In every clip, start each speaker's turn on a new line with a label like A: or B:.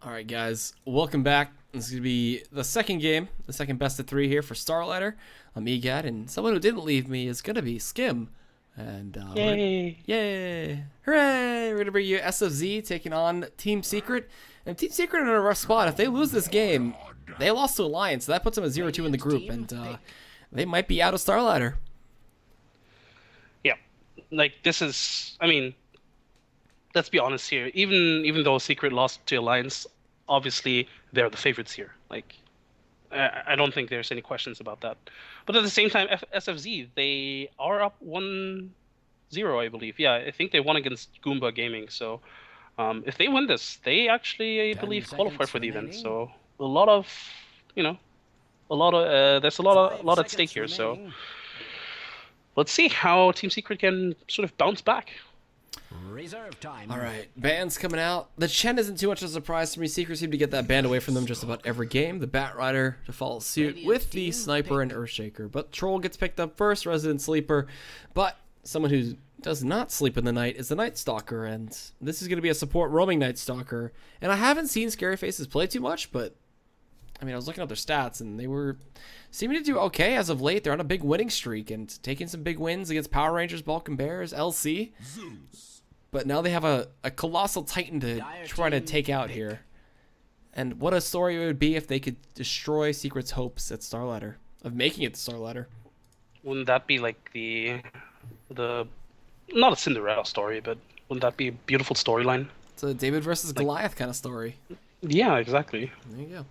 A: Alright guys, welcome back. This is going to be the second game, the second best of 3 here for Starlighter. I'm EGAD, and someone who didn't leave me is going to be Skim. And
B: Yay!
A: Yay! Hooray! We're going to bring you SFZ taking on Team Secret. And Team Secret are in a rough spot. If they lose this game, they lost to Alliance, so that puts them at 0-2 in the group, and they might be out of Starlighter.
B: Yeah, like this is, I mean, let's be honest here. Even though Secret lost to Alliance, obviously they're the favorites here. Like, I don't think there's any questions about that. But at the same time, SFZ, they are up 1-0, I believe. Yeah, I think they won against Goomba Gaming. So if they win this, they actually, I believe, qualify for the event. So a lot of, there's a lot at stake here. So let's see how Team Secret can sort of bounce back.
C: Reserve time.
A: All right, bans coming out. The Chen isn't too much of a surprise to me. Secret seem to get that banned away from them just about every game. The Bat Rider to follow suit with the Sniper and Earthshaker. But Troll gets picked up first, Resident Sleeper. But someone who does not sleep in the night is the Night Stalker, and this is going to be a support roaming Night Stalker. And I haven't seen Scary Faces play too much, but I mean, I was looking at their stats, and they were seeming to do okay as of late. They're on a big winning streak and taking some big wins against Power Rangers, Balkan Bears, LC. But now they have a colossal titan to try to take out here. And what a story it would be if they could destroy Secret's hopes at Starlighter, of making it to Starlighter.
B: Wouldn't that be like the not a Cinderella story, but wouldn't that be a beautiful storyline?
A: It's a David versus Goliath kind of story.
B: Yeah, exactly.
A: There you go.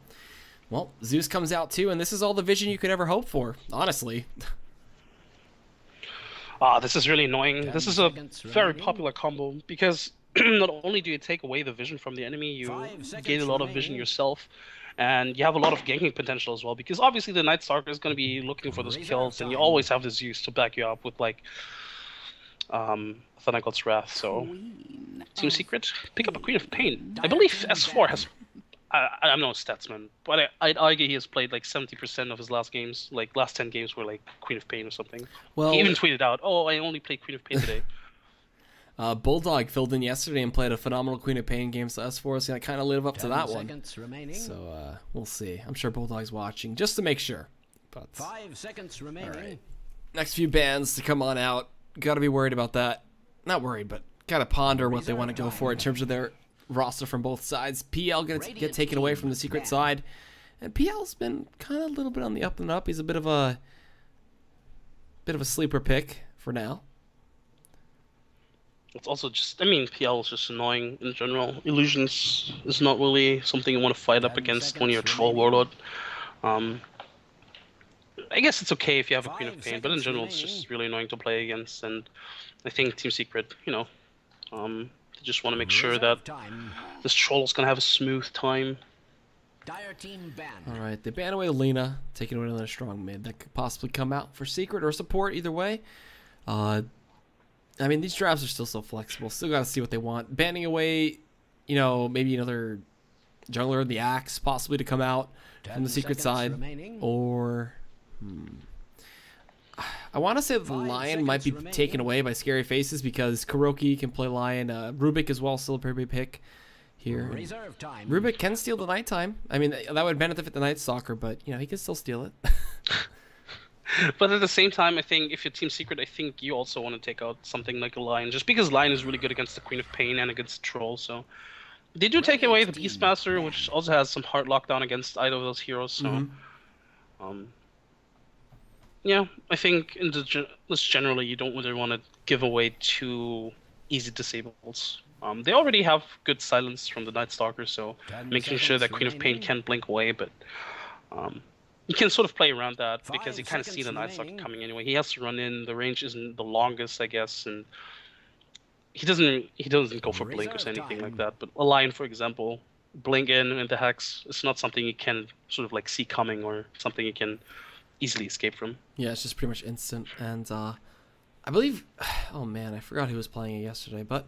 A: Well, Zeus comes out too, and this is all the vision you could ever hope for, honestly.
B: This is really annoying. This is a very popular combo because not only do you take away the vision from the enemy, you gain a lot of vision yourself, and you have a lot of ganking potential as well, because obviously the Night Stalker is going to be looking for those kills, and you always have this use to back you up with, like, Thanagod's Wrath. So, Team Secret, pick up a Queen of Pain. I believe S4 has... I'm no statsman, but I'd argue he has played like 70% of his last games. Like, last 10 games were like Queen of Pain or something. Well, he even tweeted out, "Oh, I only played Queen of Pain today."
A: Bulldog filled in yesterday and played a phenomenal Queen of Pain game, so S4 is going to kind of live up to that one. So, we'll see. I'm sure Bulldog's watching, just to make sure. But
C: 5 seconds remaining.
A: All right. Next few bans to come on out. Got to be worried about that. Not worried, but got to ponder what they want to go for in terms of their roster from both sides. PL gonna get taken away from the Secret side, and PL's been kind of a little bit on the up and up. He's a bit of a sleeper pick for now.
B: It's also just, I mean, PL is just annoying in general. Illusions is not really something you want to fight up against when you're a Troll Warlord. I guess it's okay if you have a Queen of Pain, but in general it's just really annoying to play against, and I think Team Secret, just want to make sure that this troll is going to have a smooth time.
A: Alright, they ban away Lena, taking away another strong mid. That could possibly come out for Secret or support, either way. I mean, these drafts are still so flexible. Still got to see what they want. Banning away, maybe another jungler in the Axe, possibly to come out from the Secret side. Or... I want to say the Lion might be taken away by Scary Faces because Kuroki can play Lion. Rubik as well, still a pretty big pick here. Rubik can steal the nighttime. I mean, that would benefit the Night Stalker, but, he can still steal it.
B: But at the same time, I think if you're Team Secret, I think you also want to take out something like a Lion, just because Lion is really good against the Queen of Pain and against Troll. So they do take away the Beastmaster, which also has some hard lockdown against either of those heroes. So, yeah, I think just generally you don't really want to give away too easy disables. They already have good silence from the Night Stalker, so making sure that Queen of Pain can't blink away, but you can sort of play around that because you kind of see the Night Stalker coming anyway. He has to run in, the range isn't the longest, I guess, and he doesn't go for blink or anything like that. But a Lion, for example, blink in the Hex, it's not something you can sort of like see coming or something you can easily escape from.
A: Yeah, it's just pretty much instant. And I believe, oh man, I forgot who was playing it yesterday, but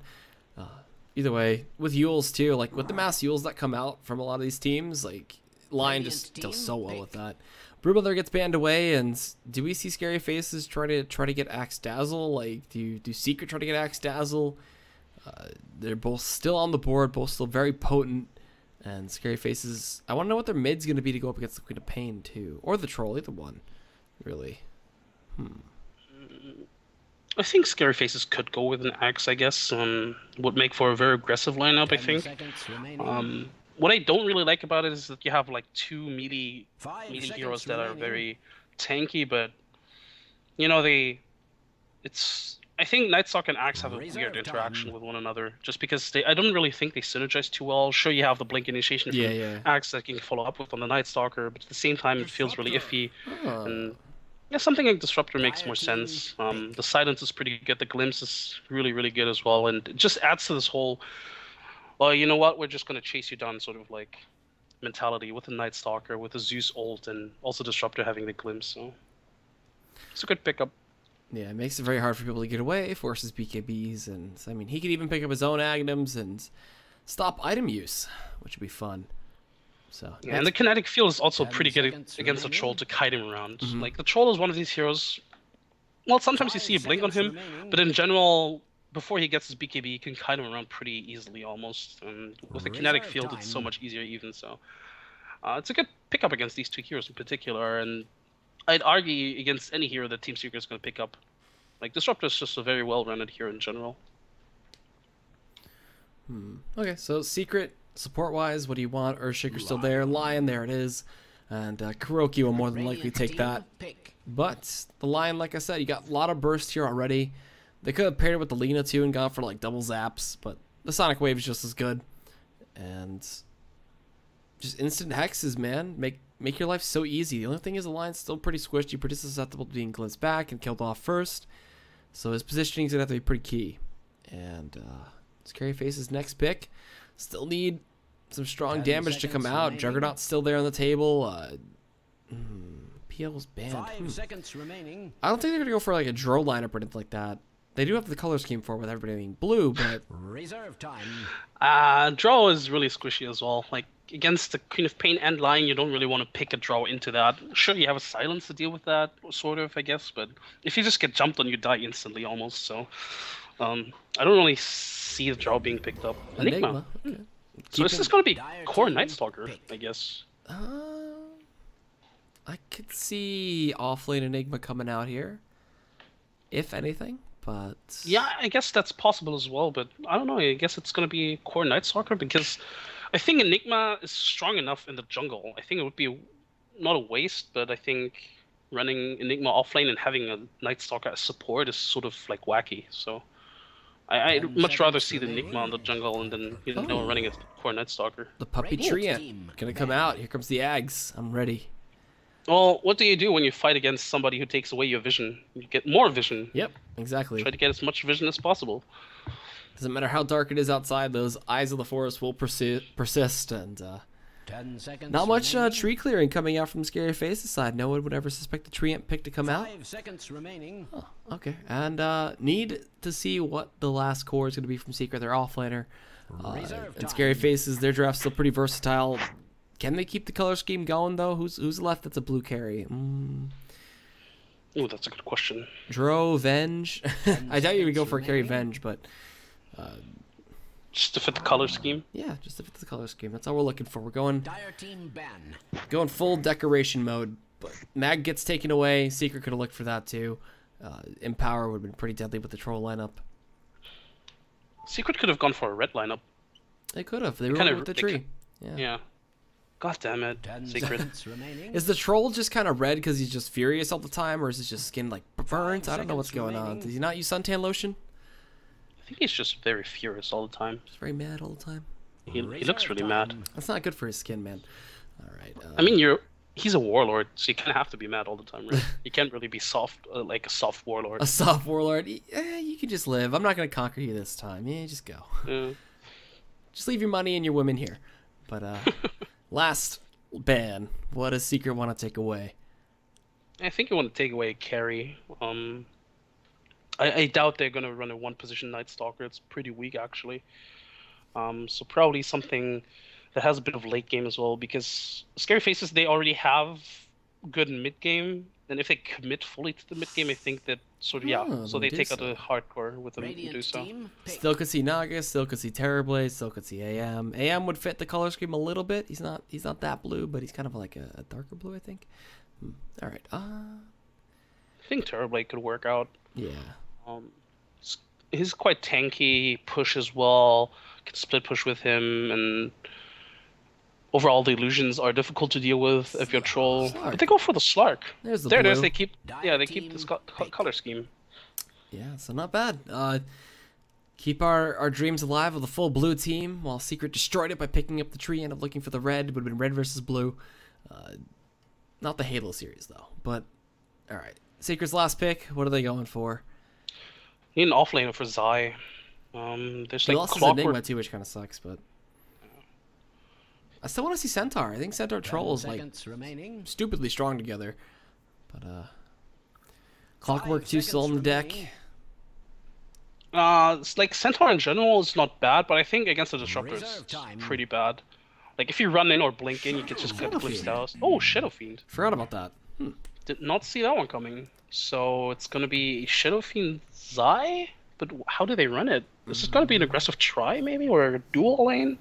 A: either way, with Yules too, like with the mass Yules that come out from a lot of these teams, like Lion just does so well with that. Brewmother gets banned away, and do we see Scary Faces try to get Axe Dazzle? Like, do Secret try to get Axe Dazzle? They're both still on the board, both still very potent. And Scary Faces, I want to know what their mid's going to be to go up against the Queen of Pain, too. Or the Troll, either one, really.
B: I think Scary Faces could go with an axe, I guess. Would make for a very aggressive lineup, I
C: 10
B: think.
C: seconds remaining.
B: What I don't really like about it is that you have like two melee
C: 5
B: heroes
C: seconds
B: that are
C: remaining.
B: very tanky, but you know I think Nightstalk and Axe have a
C: Reserve
B: weird interaction
C: time.
B: with one another, just because I don't really think they synergize too well. Sure, you have the blink initiation from
A: Yeah.
B: Axe that you can follow up with on the Nightstalker, but at the same time it feels really iffy.
A: Oh.
B: And yeah, something like Disruptor makes more
C: Dire team
B: sense. The silence is pretty good. The glimpse is really, really good as well, and it just adds to this whole, well, you know what? We're just gonna chase you down, sort of like mentality with the Night Stalker, with the Zeus ult, and also Disruptor having the glimpse. So it's a good pickup.
A: Yeah, it makes it very hard for people to get away, forces BKBs, and I mean, he could even pick up his own Agnums and stop item use, which would be fun. So
B: Yeah, and the kinetic field is also
C: 10
B: pretty good
C: seconds
B: against the
C: remaining.
B: troll to kite him around.
A: Mm-hmm.
B: Like the troll is one of these heroes. Well, sometimes you
C: 5
B: see a blink on
C: seconds
B: him,
C: remaining.
B: but in general, before he gets his BKB, you can kite him around pretty easily almost. And with the kinetic
C: Reserve
B: field, it's so
C: time.
B: much easier even. So it's a good pickup against these two heroes in particular. And I'd argue against any hero that Team Secret is going to pick up. Like Disruptor is just a very well-rounded hero in general.
A: Okay, so Secret, support-wise, what do you want? Earthshaker's still there. Lion, there it is. And Kuroki will more than likely
C: Radiant
A: take
C: team
A: that.
C: pick.
A: But the Lion, like I said, you got a lot of burst here already. They could have paired it with the Lina too and gone for like double zaps, but the Sonic Wave is just as good. And just instant hexes, man. Make your life so easy. The only thing is the Lion's still pretty squished. You're pretty susceptible to being glimpsed back and killed off first. So his positioning is going to have to be pretty key. And Scary Face's next pick. Still need some strong
C: 10
A: damage to come
C: seconds
A: out.
C: remaining.
A: Juggernaut's still there on the table. PL's banned.
C: 5 seconds remaining.
A: I don't think they're going to go for like a Dro lineup or anything like that. They do have the color scheme for it with everybody being blue, but
C: Reserve time.
B: Draw is really squishy as well. Like against the Queen of Pain and Lion, you don't really want to pick a draw into that. Sure, you have a silence to deal with that, sort of, I guess. But if you just get jumped on, you die instantly almost. So I don't really see the draw being picked up. Enigma.
A: Okay.
B: So this is going to be
C: Dire
B: core
C: team
B: Night Stalker,
C: pick.
B: I guess.
A: I could see offlane Enigma coming out here, if anything. But
B: Yeah, I guess that's possible as well, but I don't know. I guess it's going to be core Night Stalker because I think Enigma is strong enough in the jungle. I think it would be not a waste, but I think running Enigma offlane and having a Night Stalker as support is sort of like wacky. So I'd
C: 10
B: much rather
C: seconds
B: see the Enigma on the jungle and then
A: Oh.
B: running a core Night Stalker.
A: the puppy
C: Radiant
A: treant
C: team
A: gonna come out. Here comes the Ags. I'm ready.
B: Well, what do you do when you fight against somebody who takes away your vision? You get more vision.
A: Yep, exactly.
B: Try to get as much vision as possible.
A: Doesn't matter how dark it is outside, those eyes of the forest will persist, and
C: 10 seconds
A: not much
C: remaining.
A: tree clearing coming out from Scary Face's side. No one would ever suspect the treant pick to come out.
C: 5 seconds remaining.
A: Oh, okay, and need to see what the last core is going to be from Secret. They're offlaner.
C: Reserve
A: And Scary
C: time.
A: Faces, their draft's still pretty versatile. Can they keep the color scheme going, though? Who's left that's a blue carry?
B: Ooh, that's a good question.
A: Dro, Venge. I doubt you would go for a carry
C: remaining.
A: Venge, but
B: Just to fit the color scheme.
A: yeah, just if it's the color scheme. That's all we're looking for. We're going
C: Dire team ban.
A: full decoration mode. But Mag gets taken away. Secret could have looked for that, too. Empower would have been pretty deadly with the troll lineup.
B: Secret could have gone for a red lineup.
A: They could have. They were
B: kinda
A: with the
B: they
A: tree. Yeah.
B: Yeah. God damn it,
C: 10
B: Secret.
C: seconds remaining.
A: Is the troll just kind of red because he's just furious all the time, or is his just skin like burnt? I don't know what's
C: seconds
A: going on.
C: remaining.
A: Does he not use suntan lotion?
B: I think he's just very furious all the time.
A: Just very mad all the time.
B: He looks
C: Reserve
B: really
C: time.
B: mad.
A: That's not good for his skin, man. All right.
B: I mean, he's a warlord, so you kind of have to be mad all the time, right? You can't really be soft, like a soft warlord.
A: a soft warlord. You can just live. I'm not gonna conquer you this time. Yeah, just go.
B: Yeah.
A: Just leave your money and your women here. But last ban. What does Secret want to take away?
B: I think you want to take away a carry. I doubt they're gonna run a one-position Night Stalker. It's pretty weak, actually. So probably something that has a bit of late game as well, because Scary Faces, they already have good mid game And if they commit fully to the mid game, I think that sort of, yeah.
A: Oh,
B: So
A: they
B: they
A: do
B: take out
A: so.
B: the hardcore with them and do
C: Radiant
B: so.
C: team pick.
A: Still could see Naga, still could see Terrorblade, still could see AM. AM would fit the color scheme a little bit. He's not that blue, but he's kind of like a darker blue, I think. All right.
B: I think Terrorblade could work out.
A: Yeah.
B: He's quite tanky, pushes well, can split push with him, and overall the illusions are difficult to deal with if you're troll.
A: Slark.
B: But they go for the Slark.
A: There's the
B: There it
A: blue.
B: is. They keep, yeah, they keep
C: Team
B: this
C: pick.
B: color scheme.
A: Yeah, so not bad. Keep our dreams alive with a full blue team, while Secret destroyed it by picking up the tree and looking for the red. Would have been red versus blue. Not the Halo series, though. But, all right. Secret's last pick. What are they going for?
B: Need an offlaner for Zai. There's
A: They
B: like
A: lost his Enigma,
B: clockwork.
A: too, which kind of sucks, but... I still want to see Centaur. I think Centaur Troll is, like,
C: Seconds remaining.
A: stupidly strong together. But, Clockwork 2
C: seconds
A: still on the deck.
C: remaining.
B: It's like Centaur in general is not bad, but I think against the Disruptor
C: Reserve
B: it's
C: time.
B: pretty bad. Like if you run in or blink in, you can just get glimpsed out. Oh, Shadow Fiend.
A: Forgot about that.
B: Did not see that one coming. So it's gonna be Shadow Fiend Zai? But how do they run it? Is this gonna be an aggressive try maybe, or a dual lane?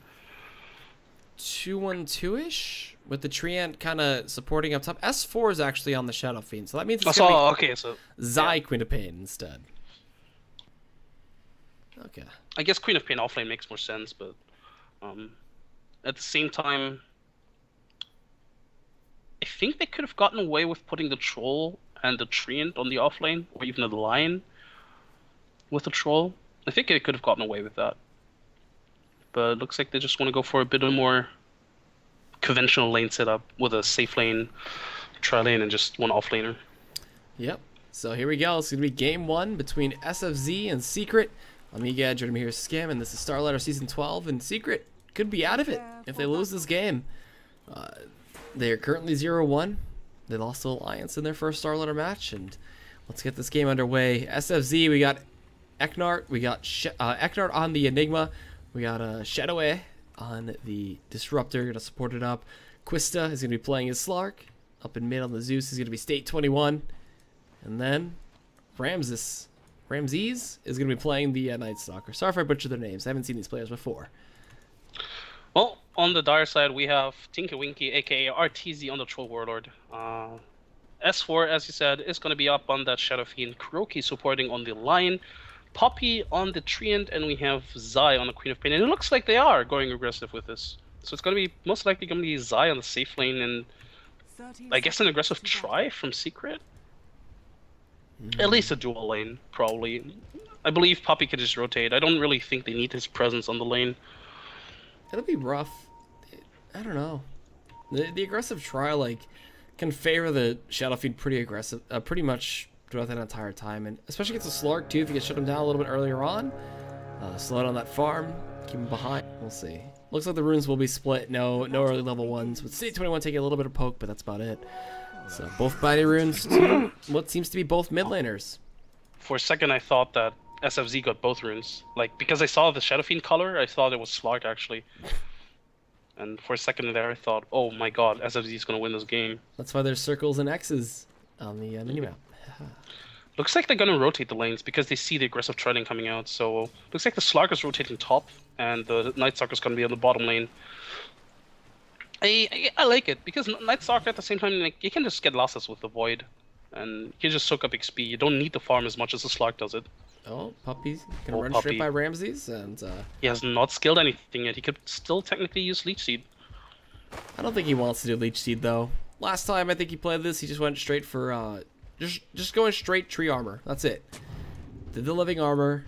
A: 2-1-2-ish? With the Treant kind of supporting up top. S4 is actually on the Shadow Fiend, so that means it's
B: Oh,
A: going to
B: okay, so
A: be Zai Queen of Pain instead. Okay.
B: I guess Queen of Pain offlane makes more sense, but at the same time, I think they could have gotten away with putting the Troll and the Treant on the offlane, or even the Lion with the Troll. I think they could have gotten away with that. But it looks like they just want to go for a bit of more conventional lane setup with a safe lane, tri lane, and just one offlaner.
A: Yep. So here we go. It's going to be game 1 between SFZ and Secret. I'm EGAD, joining me here is Skim, and this is Starlighter Season 12, and Secret could be out of it if they lose this game. They are currently 0-1. They lost to Alliance in their first Starlighter match, and let's get this game underway. SFZ, we got Eknart, we got Eknart on the Enigma, we got Shadowe on the Disruptor, going to support it up. Quista is going to be playing his Slark. Up in mid on the Zeus is going to be State 21. And then Ramses is going to be playing the Night Stalker. Sorry if I butchered their names. I haven't seen these players before.
B: Well, on the dire side, we have Tinky Winky, aka RTZ on the Troll Warlord. S4, as you said, is going to be up on that Shadow Fiend. Kuroki supporting on the Lion. Poppy on the Treant, and we have Zai on the Queen of Pain. And it looks like they are going aggressive with this. So it's going to be most likely going to be Zai on the safe lane, and I guess an aggressive try from Secret. At least a dual lane, probably. I believe Poppy can just rotate. I don't really think they need his presence on the lane.
A: It'll be rough. I don't know. The aggressive try, like, can favor the Shadow Fiend pretty aggressive, pretty much throughout that entire time, and especially against the Slark too. If you can shut him down a little bit earlier on, slow it on that farm, keep him behind. We'll see. Looks like the runes will be split. No early level ones. With State 21 taking a little bit of poke, but that's about it. So both body runes to what seems to be both mid laners.
B: For a second, I thought that SFZ got both runes. Like, because I saw the Shadow Fiend color, I thought it was Slark, actually. And for a second there, I thought, oh my god, SFZ is going to win this game.
A: That's why there's circles and X's on the minimap.
B: Looks like they're going to rotate the lanes because they see the aggressive treading coming out. So, looks like the Slark is rotating top, and the Night Stalker is going to be on the bottom lane. I like it, because Night Stalker at the same time, like, you can just get losses with the Void. And you can just soak up XP. You don't need to farm as much as the Slark does it.
A: Oh, Puppy's gonna
B: Oh,
A: run
B: Puppy.
A: straight by Ramses, and
B: He has not skilled anything yet. He could still technically use Leech Seed.
A: I don't think he wants to do Leech Seed though. Last time I think he played this, he just went straight for just going straight tree armor. That's it. Did the living armor,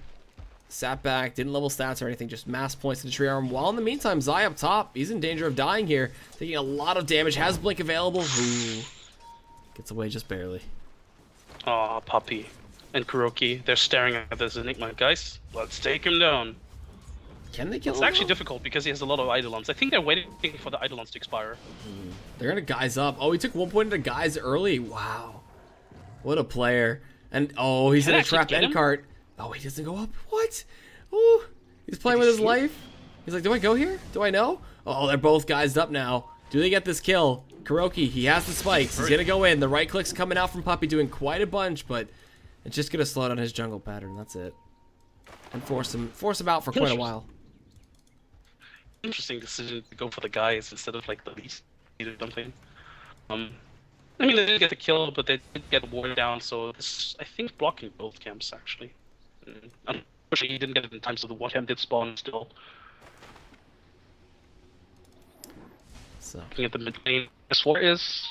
A: sat back, didn't level stats or anything, just mass points into tree armor. While in the meantime, Zai up top, he's in danger of dying here, taking a lot of damage. Has blink available. Ooh, gets away just barely.
B: Aw, Puppy and Kuroki, they're staring at this Enigma. Guys, let's take him down.
A: Can they kill
B: It's
A: him?
B: actually
A: though?
B: difficult because he has a lot of Eidolons. I think they're waiting for the Eidolons to expire.
A: They're gonna guys up. Oh, he took 1 point into guys early. Wow, what a player! And oh, he's
B: Can
A: in
B: I
A: a
B: actually
A: trap
B: get
A: end
B: him?
A: cart. Oh, he doesn't go up. What? Oh, he's playing with his
B: see him?
A: life. He's like, do I go here? Do I know? Oh, they're both guysed up now. Do they get this kill? Kuroki, he has the spikes. He's going to go in. The right click's coming out from Puppey, doing quite a bunch, but it's just going to slow down his jungle pattern. That's it. And force him out for quite a while.
B: Interesting decision to go for the guys instead of like the beast or something. I mean, they did get the kill, but they did get worn down, so this, I think, blocking both camps actually. Unfortunately, he didn't get it in time, so the one camp did spawn still.
A: So
B: Looking at the mid lane, S4 is,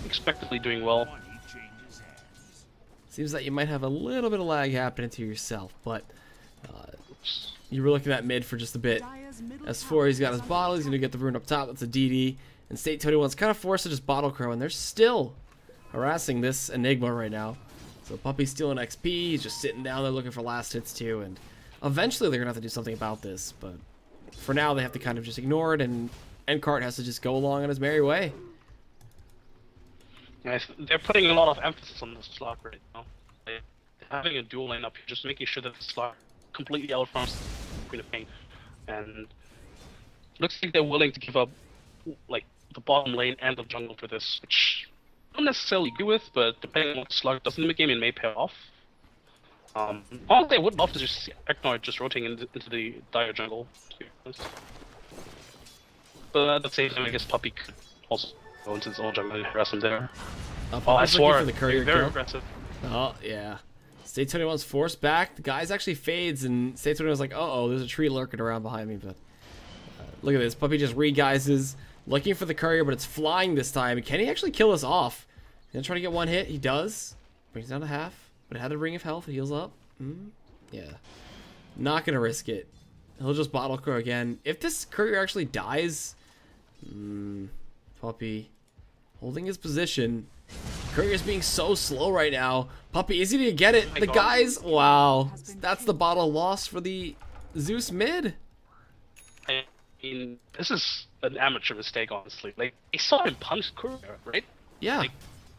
B: expectedly doing well.
A: seems that you might have a little bit of lag happening to yourself, but you were looking at mid for just a bit. S4, he's got his bottle, he's going to get the rune up top, that's a DD. And State 21's kind of forced to just bottle crow, and they're still harassing this Enigma right now. So Puppey's stealing XP, he's just sitting down there looking for last hits too, and eventually they're going to have to do something about this, but for now they have to kind of just ignore it, and Encart has to just go along on his merry way.
B: Yeah, they're putting a lot of emphasis on the slot right now. They're having a dual lane up here, just making sure that the slot completely outruns Queen of Pain. And looks like they're willing to give up like the bottom lane and the jungle for this, which I don't necessarily agree with, but depending on what the slug does in the mid game, it may pay off. Honestly, I would love to just see Eknar just rotating into the dire jungle, to be honest. But at the same time, I guess Puppey could also go into his own jungle and harass him there.
A: I swore for the courier
B: very
A: kill.
B: aggressive.
A: Oh, yeah. State 21's forced back. The guy's actually fades, and State 21's like, uh-oh, there's a tree lurking around behind me, but look at this. Puppey just re-guises, looking for the courier, but it's flying this time. Can he actually kill us off? He's gonna try to get one hit. He does. Brings down to half, but it had the ring of health. It heals up. Yeah. Not gonna risk it. He'll just bottle crow again. If this courier actually dies, Puppey holding his position. Courier's being so slow right now. Puppey, is he gonna get it? The guys, wow. That's the bottle loss for the Zeus mid.
B: I mean, this is an amateur mistake, honestly. Like, they saw him punch Courier, right?
A: Yeah.
B: Like,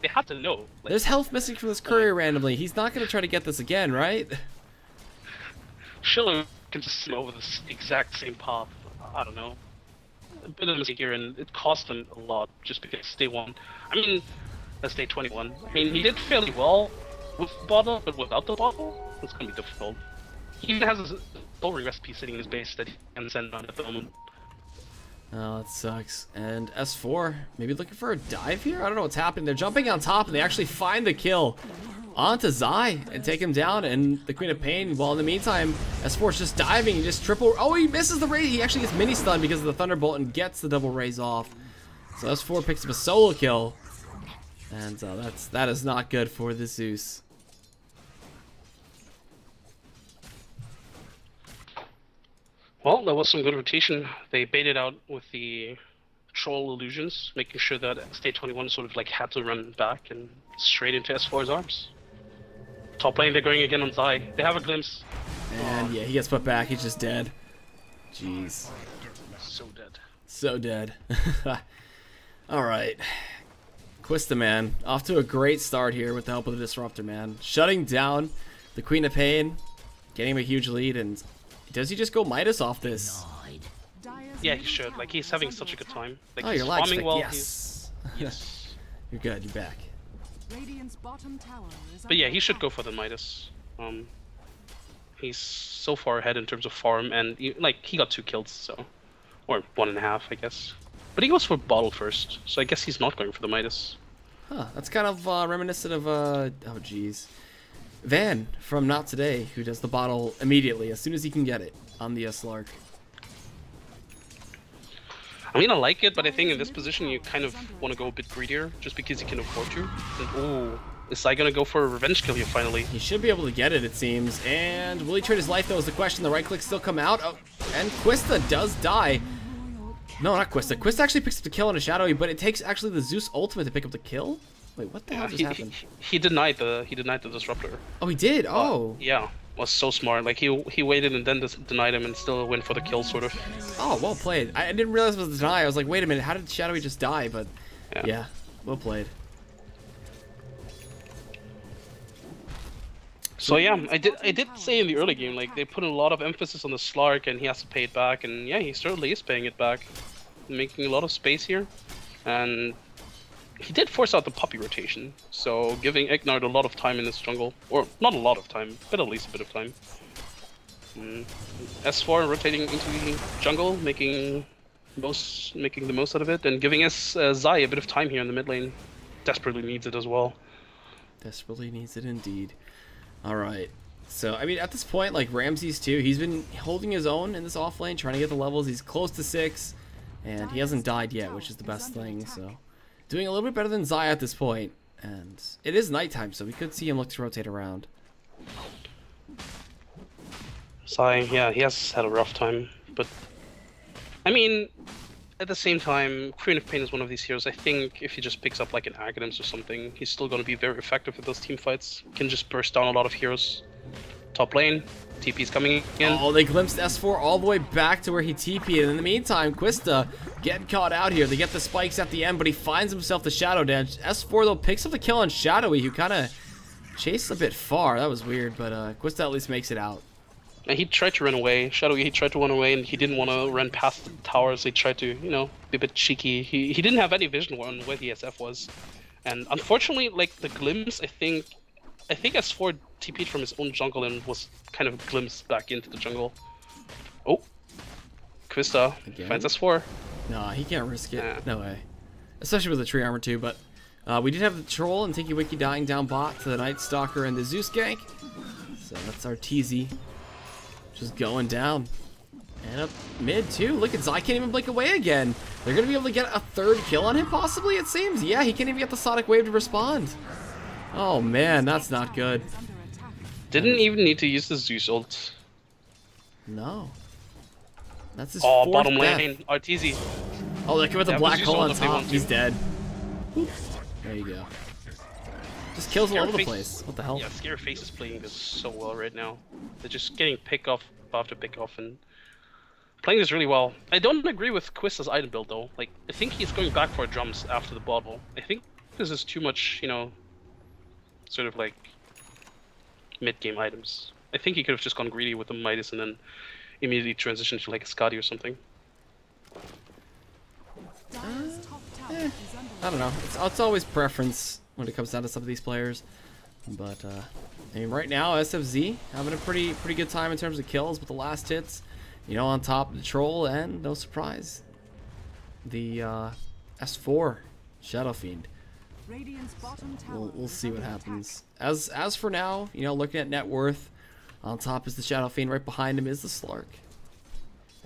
B: they had to know. Like,
A: there's health missing from this courier randomly. He's not gonna try to get this again, right?
B: Schiller can just swim over this exact same path. I don't know. A bit of a mistake here, and it cost him a lot just because they won. I mean, that's day 21. I mean, he did fairly well with the bottle, but without the bottle, it's gonna be difficult. He even has his soul ring recipe sitting in his base that he can send on at the moment.
A: Oh, that sucks. And S4, maybe looking for a dive here? I don't know what's happening. They're jumping on top, and they actually find the kill onto Zai and take him down, and the Queen of Pain, while in the meantime, S4's just diving, he just triple, oh, he misses the raise, he actually gets mini stun because of the Thunderbolt and gets the double raise off. So S4 picks up a solo kill, and that is not good for the Zeus.
B: Well, that was some good rotation. They baited out with the troll illusions, making sure that State 21 sort of like had to run back and straight into S4's arms. Top lane, they're going again on Zai. They have a glimpse.
A: And yeah, he gets put back, he's just dead. Jeez.
B: So dead.
A: So dead. Alright. Quista, man, off to a great start here with the help of the Disruptor, man. Shutting down the Queen of Pain, getting him a huge lead, and does he just go Midas off this?
B: Yeah, he should. Like, he's having such a good time. Like,
A: Oh,
B: he's
A: your lag's
B: farming
A: fixed.
B: well.
A: Yes.
B: Yes.
A: You're good, you're back.
B: But yeah, he should go for the Midas. He's so far ahead in terms of farm, and he got 2 kills, so, or 1.5, I guess. But he goes for bottle first, so I guess he's not going for the Midas.
A: Huh, that's kind of reminiscent of, oh jeez, Van from Not Today, who does the bottle immediately, as soon as he can get it, on the Slark.
B: I mean, I like it, but I think in this position you kind of want to go a bit greedier, just because you can afford to. And, ooh, is Sai gonna go for a revenge kill here finally?
A: He should be able to get it, it seems. And will he trade his life, though, is the question. The right click still come out. Oh, and Quista does die. No, not Quista. Quista actually picks up the kill on a Shadowy, but it takes actually the Zeus ultimate to pick up the kill? Wait, what the hell just happened?
B: He denied the Disruptor.
A: Oh, he did? Oh.
B: Yeah, was so smart. Like, he waited and then denied him and still went for the kill, sort of.
A: Oh, well played. I didn't realize it was a deny. I was like, wait a minute, how did Shadowy just die? But yeah, well played.
B: So yeah, I did say in the early game, like, they put a lot of emphasis on the Slark and he has to pay it back, and yeah, he certainly is paying it back. Making a lot of space here. And he did force out the puppy rotation, so giving Ignard a lot of time in this jungle, or not a lot of time, but at least a bit of time. S4 rotating into the jungle, making the most out of it, and giving us Zai a bit of time here in the mid lane. Desperately needs it as well.
A: Desperately needs it indeed. All right. So, I mean, at this point, like Ramses too, he's been holding his own in this off lane, trying to get the levels. He's close to 6, and he hasn't died yet, which is the best thing. So, doing a little bit better than Zai at this point. And it is nighttime, so we could see him look to rotate around.
B: Zai, yeah, he has had a rough time, but I mean, at the same time, Queen of Pain is one of these heroes. I think if he just picks up like an Aghanim's or something, he's still going to be very effective with those team fights. Can just burst down a lot of heroes. Top lane, TP's coming in.
A: Oh, they glimpsed S4 all the way back to where he TP'd. And in the meantime, Quista getting caught out here. They get the spikes at the end, but he finds himself the Shadow Dance. S4, though, picks up the kill on Shadowy, who kind of chased a bit far. That was weird, but Quista at least makes it out.
B: And he tried to run away. Shadowy, he tried to run away, and he didn't want to run past the towers. He tried to, you know, be a bit cheeky. He didn't have any vision on where the SF was. And unfortunately, like, the glimpse, I think S4 TP'd from his own jungle and was kind of glimpsed back into the jungle. Oh. Quista finds S4.
A: No, he can't risk it.
B: Yeah.
A: No way. Especially with the tree armor, too, but we did have the Troll and Tinky Winky dying down bot to the Night Stalker and the Zeus gank. So that's our TZ. Just going down. And up mid, too. Look at Zai, can't even blink away again. They're going to be able to get a 3rd kill on him, possibly, it seems. Yeah, he can't even get the Sonic Wave to respond. Oh, man, that's not good.
B: Didn't even need to use the Zeus ult.
A: No. That's his
B: Oh,
A: 4th
B: bottom
A: death.
B: lane, RTZ.
A: Oh, they come with the
B: Yeah,
A: black
B: Zeus
A: hole
B: ult
A: on
B: if they
A: top.
B: want to.
A: He's dead. Oop. There you go. Just kills all over the
B: Scareface-
A: place. What the hell?
B: Yeah, Scareface is playing this so well right now. They're just getting pick off after pick off and playing this really well. I don't agree with Quista's item build though. Like, I think he's going back for drums after the bottle. I think this is too much, you know, sort of like mid-game items. I think he could have just gone greedy with the Midas and then immediately transitioned to like a Skadi or something.
A: I don't know. It's always preference when it comes down to some of these players. But, I mean, right now, SFZ having a pretty good time in terms of kills with the last hits. You know, on top of the Troll, and no surprise, the S4 Shadow Fiend. We'll see what happens. As for now, you know, looking at net worth, on top is the Shadow Fiend. Right behind him is the Slark.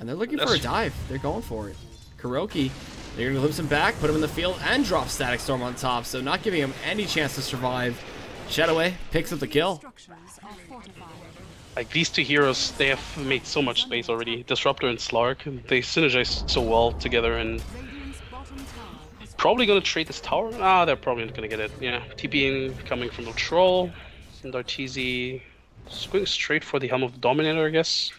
A: And they're looking for a dive. They're going for it. Kuroki, they're going to glimpse him back, put him in the field, and drop Static Storm on top. So not giving him any chance to survive. Shadowway picks up the kill.
B: Like, these two heroes, they have made so much space already. Disruptor and Slark, they synergize so well together and probably gonna trade this tower. Ah, they're probably not gonna get it. Yeah, TPing coming from the Troll, and Arteezy just going straight for the Helm of the Dominator, I guess.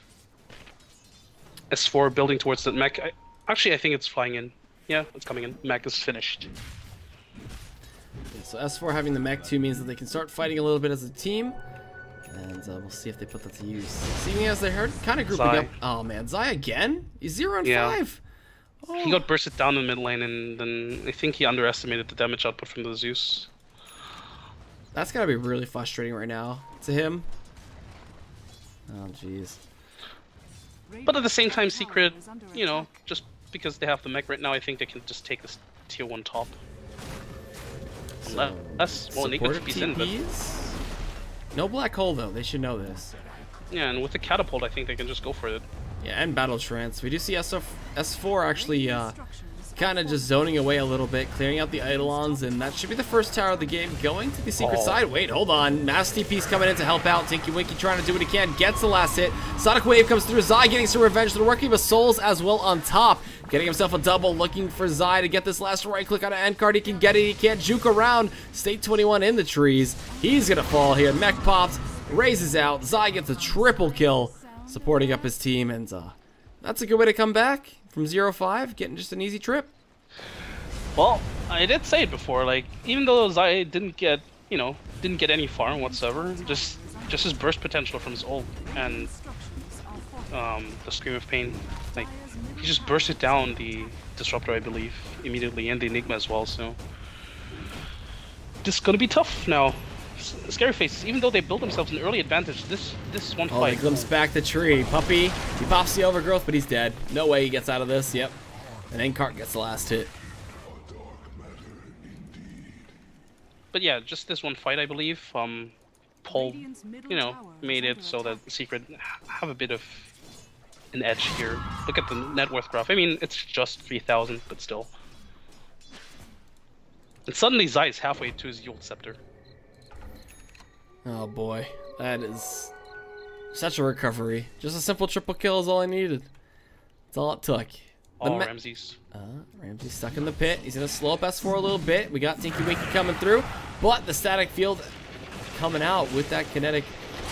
B: S4 building towards that mech. Actually, I think it's flying in. Yeah, it's coming in. Mech is finished.
A: Yeah, so S4 having the mech 2 means that they can start fighting a little bit as a team. And we'll see if they put that to use. Seeing as they heard, kind of grouping
B: Zai.
A: up. Oh man, Zai again? He's 0 and
B: Yeah.
A: 5. Oh.
B: He got bursted down in mid lane, and then I think he underestimated the damage output from the Zeus.
A: That's gotta be really frustrating right now to him. Oh jeez.
B: But at the same time, Secret, you know, just because they have the mech right now, I think they can just take this tier 1 top. Unless, well, Enigma
A: Supportive
B: TP's in, but
A: TPs? No black hole though, they should know this.
B: yeah, and with the catapult, I think they can just go for it.
A: Yeah, and battle trance. We do see S4 actually kind of just zoning away a little bit, clearing out the Eidolons, and that should be the first tower of the game going to the secret side. Wait, hold on. Mass TP's coming in to help out. Tinky Winky trying to do what he can, gets the last hit. Sonic Wave comes through. Zai getting some revenge. They're working with Souls as well on top. Getting himself a double, looking for Zai to get this last right click on an end card. He can get it, he can't juke around. State 21 in the trees. He's gonna fall here. Mech pops, raises out. Zai gets a triple kill, supporting up his team, and that's a good way to come back from 0-5, getting just an easy trip.
B: Well, I did say it before, like, even though Zai didn't get, you know, didn't get any farm whatsoever, just his burst potential from his ult and the Scream of Pain, like, he just bursted down the Disruptor, I believe, immediately, and the Enigma as well, so this is gonna be tough now. Scary Faces, even though they built themselves an early advantage, this one
A: Oh, they
B: fight.
A: glimpse back the tree. Puppy, he pops the overgrowth, but he's dead. No way he gets out of this. Yep. And Inkart gets the last hit.
B: But yeah, just this one fight, I believe. Paul, you know, made it so that Secret have a bit of an edge here. Look at the net worth graph. I mean, it's just 3,000, but still. And suddenly Zai is halfway to his Yult Scepter.
A: Oh boy, that is such a recovery. Just a simple triple kill is all I needed. That's all it took.
B: Oh, Ramses.
A: Ramsey's stuck in the pit. He's gonna slow up S4 a little bit. We got Tinky Winky coming through, but the static field coming out with that kinetic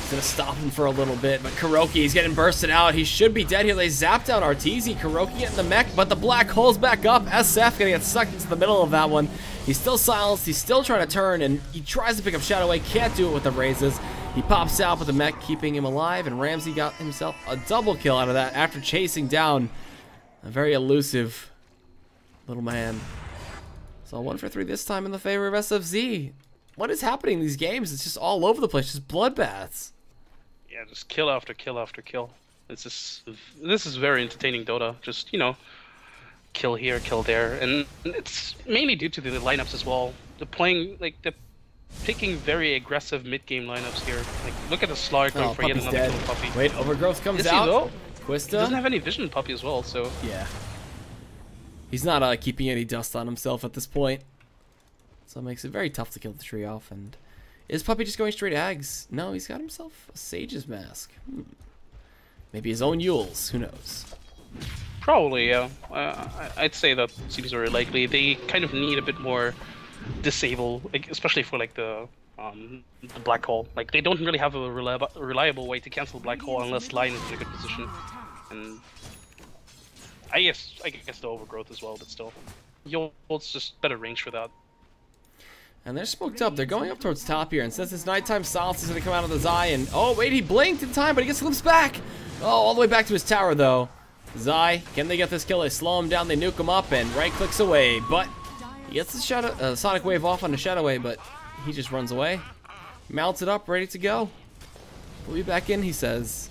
A: is gonna stop him for a little bit. But Kuroki, he's getting bursted out. He should be dead here. They zapped out Arteezy. Kuroki getting the mech, but the black hole's back up. SF gonna get sucked into the middle of that one. He's still silenced. He's still trying to turn, and he tries to pick up Shadow Wave. Can't do it with the raises. He pops out with the mech, keeping him alive, and Ramsey got himself a double kill out of that after chasing down a very elusive little man. So 1 for 3 this time in the favor of SFZ. What is happening in these games? It's just all over the place, just bloodbaths.
B: Yeah, just kill after kill after kill. This is very entertaining Dota. Just, you know, kill here, kill there, and it's mainly due to the lineups as well. They're picking very aggressive mid-game lineups here. Like, look at the Slark going for yet
A: Puppy's
B: another
A: dead.
B: kill Puppy.
A: Wait, Overgrowth comes
B: Is he
A: out.
B: though? He
A: Quista.
B: doesn't have any vision Puppy as well, so...
A: Yeah. He's not keeping any dust on himself at this point. So it makes it very tough to kill the tree off. And is Puppy just going straight Ags? No, he's got himself a Sage's Mask. Maybe his own Yules. Who knows?
B: Probably, yeah. I'd say that seems very likely. They kind of need a bit more disable, like, especially for like the black hole. Like, they don't really have a reliable way to cancel black hole unless line is in a good position. And I guess the overgrowth as well, but still, Yult's just better range for that.
A: And they're smoked up. They're going up towards top here. And since it's nighttime, silence is going to come out of the Zai. And oh wait, he blinked in time, but he gets glimpsed back. Oh, all the way back to his tower though. Zai, can they get this kill? They slow him down, they nuke him up, and right clicks away. But he gets the shadow, Sonic Wave off on the Shadow Wave, but he just runs away. Mounts it up, ready to go. We'll be back in, he says.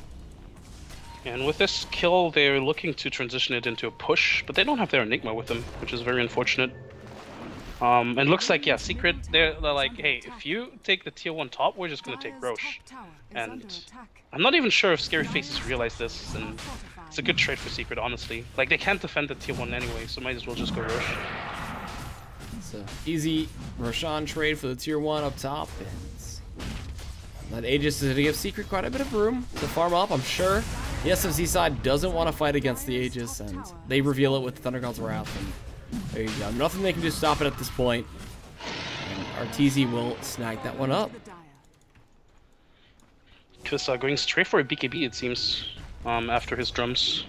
B: And with this kill, they're looking to transition it into a push, but they don't have their Enigma with them, which is very unfortunate. And looks like, yeah, Secret, they're like, hey, if you take the tier 1 top, we're just gonna take Roche. And I'm not even sure if Scary Faces realize this, and it's a good trade for Secret, honestly. Like, they can't defend the tier 1 anyway, so might as well just go Roche.
A: It's an easy Roshan trade for the tier 1 up top, and that Aegis is going to give Secret quite a bit of room to farm up, I'm sure. The SFZ side doesn't want to fight against the Aegis, and they reveal it with Thunder God's Wrath, and there you go. Nothing they can do to stop it at this point. And Arteezy will snag that one up.
B: Because going straight for a BKB, it seems, after his drums.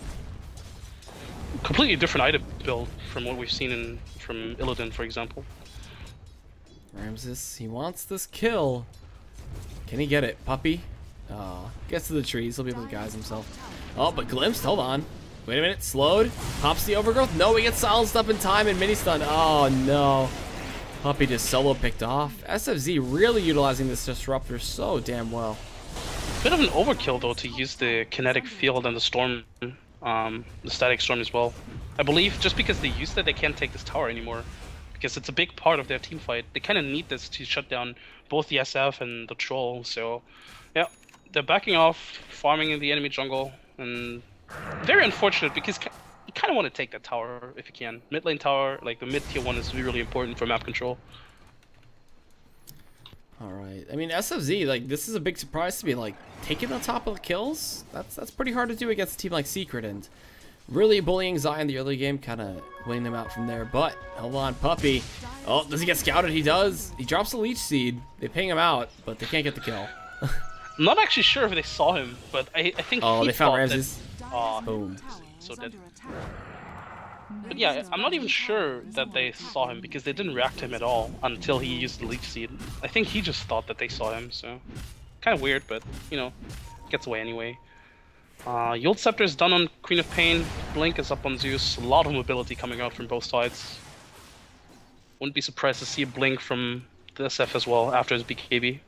B: Completely different item build from what we've seen from Illidan, for example.
A: Ramses, he wants this kill. Can he get it? Puppy? Gets to the trees. He'll be able to guise himself. Oh, but glimpsed. Hold on. Wait a minute. Slowed. Pops the overgrowth. No, he gets silenced up in time and mini stun. Oh, no. Puppy just solo picked off. SFZ really utilizing this disruptor so damn well.
B: Bit of an overkill, though, to use the kinetic field and the storm, the static storm as well. I believe just because they used it, they can't take this tower anymore. Because it's a big part of their team fight. They kind of need this to shut down both the SF and the troll. So, yeah, they're backing off, farming in the enemy jungle, and very unfortunate because you kind of want to take that tower if you can. Mid lane tower, like the mid tier 1, is really important for map control.
A: All right. I mean, SFZ, like, this is a big surprise to be like taking on top of the kills. That's pretty hard to do against a team like Secret, and really bullying Zai in the early game, kind of winning them out from there. But hold on, Puppy. Oh, does he get scouted? He does. He drops the leech seed. They ping him out, but they can't get the kill.
B: I'm not actually sure if they saw him, but I think
A: oh,
B: he
A: they found
B: thought
A: Ramses.
B: that,
A: Boom.
B: So dead. But yeah, I'm not even sure that they saw him because they didn't react to him at all until he used the leech seed. I think he just thought that they saw him, so kind of weird, but you know, gets away anyway. Yult Scepter is done on Queen of Pain. Blink is up on Zeus. A lot of mobility coming out from both sides. Wouldn't be surprised to see a Blink from the SF as well after his BKB.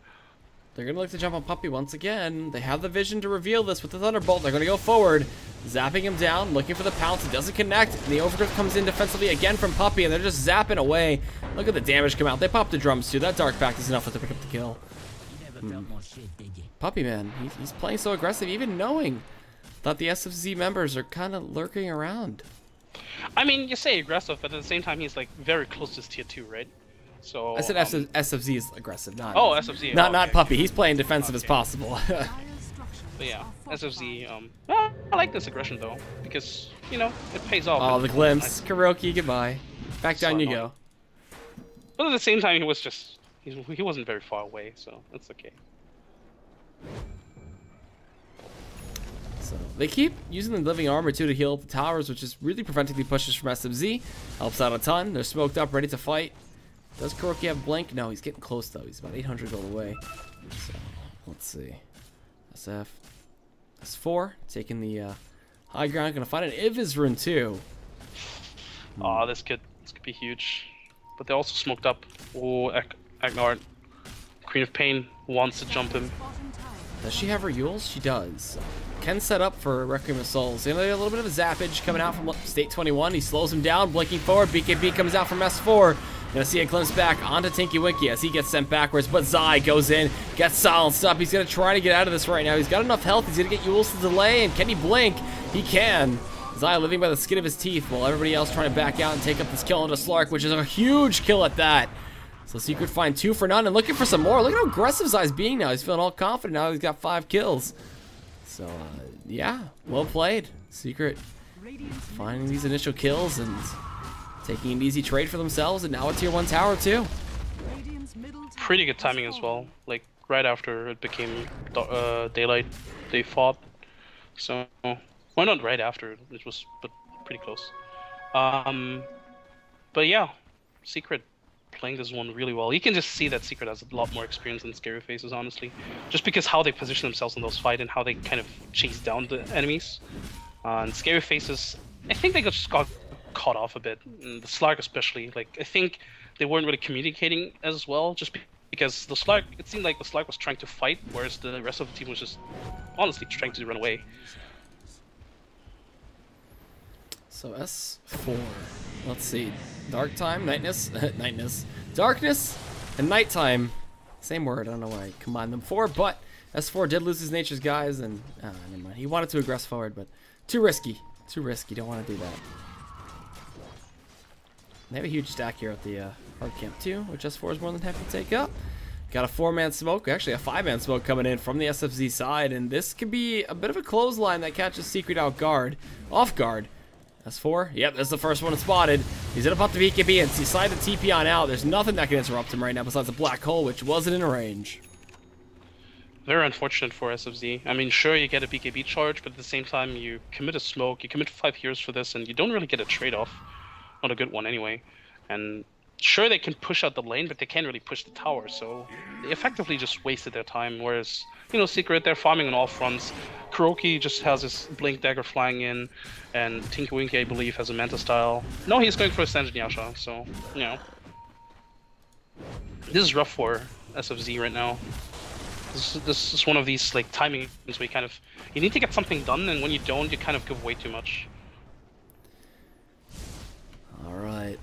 A: They're going to look to jump on Puppy once again. They have the vision to reveal this with the Thunderbolt. They're going to go forward, zapping him down, looking for the pounce. It doesn't connect. And the Overgrowth comes in defensively again from Puppy, and they're just zapping away. Look at the damage come out. They popped the drums, too. That Dark Pact is enough to pick up the kill. Puppy, man, he's playing so aggressive, even knowing that the SFZ members are kind of lurking around.
B: I mean, you say aggressive, but at the same time, he's like very close to his tier 2, right? So
A: I said SFZ is aggressive, not
B: SFZ.
A: Not Puppy. He's playing defensive as possible.
B: But yeah, SFZ. Well, I like this aggression though because you know it pays off.
A: Oh, the glimpse, Kuroki, goodbye. Back down you go.
B: But at the same time, he wasn't very far away, so that's okay.
A: So they keep using the living armor too to heal up the towers, which is really preventing the pushes from SFZ. Helps out a ton. They're smoked up, ready to fight. Does Kuroki have blink? No, he's getting close though. He's about 800 gold away. So let's see. SF S4 taking the high ground. Gonna find an Ivis rune too.
B: Oh, this could be huge. But they're also smoked up. Oh, Agnard. Queen of Pain wants to jump him.
A: Does she have her Yules? She does. Ken set up for Requiem of Souls. You know, a little bit of a zappage coming out from State 21. He slows him down, blinking forward. BKB comes out from S4. Gonna see a glimpse back onto Tinky Winky as he gets sent backwards, but Zai goes in, gets silenced up. He's gonna try to get out of this right now. He's got enough health. He's gonna get Yules to delay, and can he blink? He can. Zai living by the skin of his teeth while everybody else trying to back out and take up this kill onto Slark, which is a huge kill at that. So Secret find 2 for none and looking for some more. Look at how aggressive Zai's being now. He's feeling all confident now. He's got 5 kills. So, yeah, well played. Secret finding these initial kills and taking an easy trade for themselves, and now a tier 1 tower too.
B: Pretty good timing as well. Like right after it became daylight, they fought. So, well, not right after. It was, but pretty close. But yeah, Secret playing this one really well. You can just see that Secret has a lot more experience than Scary Faces, honestly. Just because how they position themselves in those fights and how they kind of chase down the enemies. And Scary Faces, I think they just got caught off a bit. And the Slark especially, like, I think they weren't really communicating as well, just because the Slark, it seemed like the Slark was trying to fight, whereas the rest of the team was just honestly trying to run away.
A: So S4, let's see, Dark Time, Nightness, Darkness, and Nighttime, same word, I don't know why I combined them for, but S4 did lose his Nature's Guys, and, never mind, he wanted to aggress forward, but too risky, don't want to do that. They have a huge stack here at the hard camp too, which S4 is more than happy to take up. Got a 4-man smoke, actually a 5-man smoke coming in from the SFZ side, and this could be a bit of a clothesline that catches Secret off guard. S4, yep, that's the first one spotted. He's gonna pop the BKB and decide to TP on out. There's nothing that can interrupt him right now besides a black hole, which wasn't in range.
B: Very unfortunate for SFZ. I mean, sure, you get a BKB charge, but at the same time, you commit a smoke, you commit 5 heroes for this, and you don't really get a trade-off. Not a good one anyway. And sure, they can push out the lane, but they can't really push the tower, so they effectively just wasted their time. Whereas, you know, Secret, they're farming on all fronts. Kuroki just has his Blink Dagger flying in, and Tinky Winky, I believe, has a Manta style. No, he's going for a Sanjin Yasha, so, you know. This is rough for SFZ right now. This is one of these, like, timings where you need to get something done, and when you don't, you kind of give way too much.
A: Alright.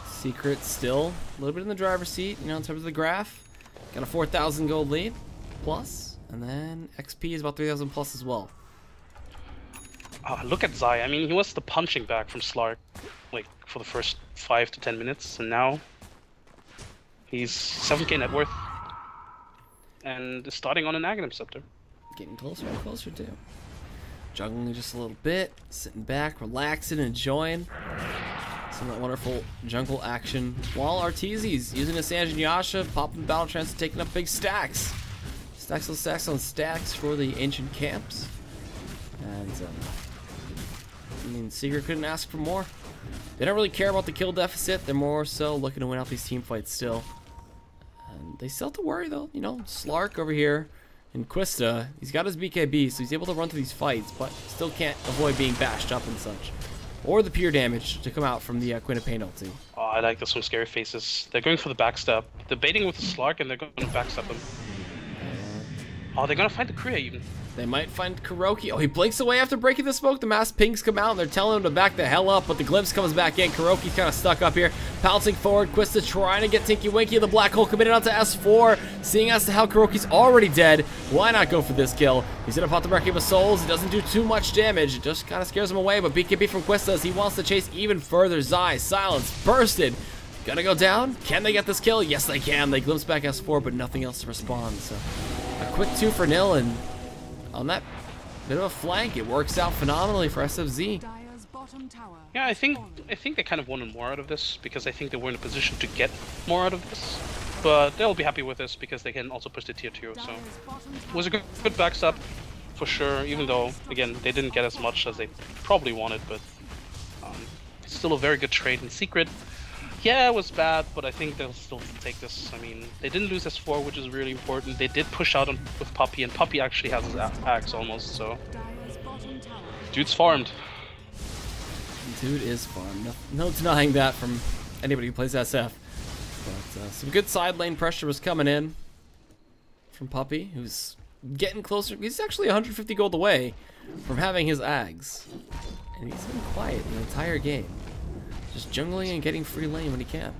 A: Secret still a little bit in the driver's seat, you know, in terms of the graph. Got a 4,000 gold lead plus, and then XP is about 3,000 plus as well.
B: Look at Zai. I mean, he was the punching bag from Slark, like, for the first 5 to 10 minutes, and now he's 7k net worth and is starting on an Aghanim Scepter.
A: Getting closer and closer too. Juggling just a little bit, sitting back, relaxing, enjoying some of that wonderful jungle action. While Arteezy's using a Sanjin Yasha, popping the battle trance and taking up big stacks. Stacks on stacks on stacks for the ancient camps. And, I mean, Secret couldn't ask for more. They don't really care about the kill deficit. They're more so looking to win out these team fights still. And they still have to worry, though. You know, Slark over here in Quista, he's got his BKB, so he's able to run through these fights, but still can't avoid being bashed up and such. Or the pure damage to come out from the Queen of Pain ulti.
B: I like this from Scary Faces. They're going for the backstab. They're baiting with the Slark and they're going to backstab him. Oh, they're going to find the Kriya even.
A: They might find Kuroki. Oh, he blinks away after breaking the smoke. The masked pings come out and they're telling him to back the hell up, but the glimpse comes back in. Kuroki's kind of stuck up here. Pouncing forward, Quista trying to get Tinky Winky. The black hole committed onto S4. Seeing as to how Kuroki's already dead, why not go for this kill? He's gonna pop the Requiem of Souls. He doesn't do too much damage. It just kind of scares him away, but BKB from Quista as he wants to chase even further. Zai, silence, bursted. Gonna go down. Can they get this kill? Yes, they can. They glimpse back S4, but nothing else to respond. So a quick 2-0, and on that bit of a flank, it works out phenomenally for SFZ.
B: Yeah, I think they kind of wanted more out of this because I think they were in a position to get more out of this. But they'll be happy with this because they can also push the tier 2. So it was a good backstab for sure, even though, again, they didn't get as much as they probably wanted. But it's still a very good trade in secret. Yeah, it was bad, but I think they'll still take this. I mean, they didn't lose S4, which is really important. They did push out with Puppy, and Puppy actually has his axe almost, so... Dude's farmed.
A: Dude is farmed. No denying that from anybody who plays SF. But some good side lane pressure was coming in from Puppy, who's getting closer. He's actually 150 gold away from having his Ags. And he's been quiet the entire game. Just jungling and getting free lane when he can.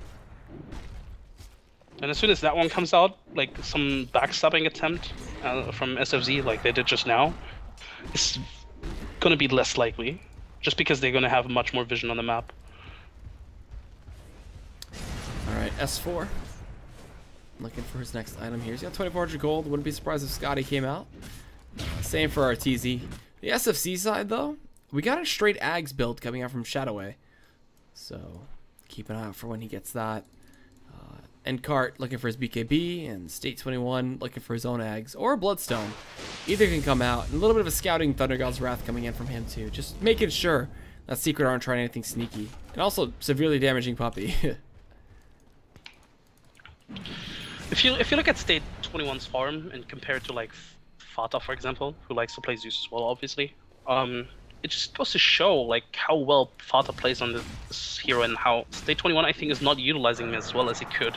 B: And as soon as that one comes out, like some backstabbing attempt from SFZ, like they did just now, it's gonna be less likely, just because they're gonna have much more vision on the map.
A: Alright, S4. Looking for his next item here. He's got 2,400 gold. Wouldn't be surprised if Scotty came out. Same for RTZ. The SFC side, though, we got a straight Ags build coming out from Shadowway. So keep an eye out for when he gets that. Encart looking for his BKB, and State 21 looking for his own Ags or Bloodstone. Either can come out. And a little bit of a scouting Thunder God's Wrath coming in from him too. Just making sure that Secret aren't trying anything sneaky. And also severely damaging Puppy.
B: If you look at State 21's farm and compare it to like Fata, for example, who likes to play Zeus as well, obviously, it just goes to show like how well Fata plays on this hero and how State 21 I think is not utilizing him as well as he could,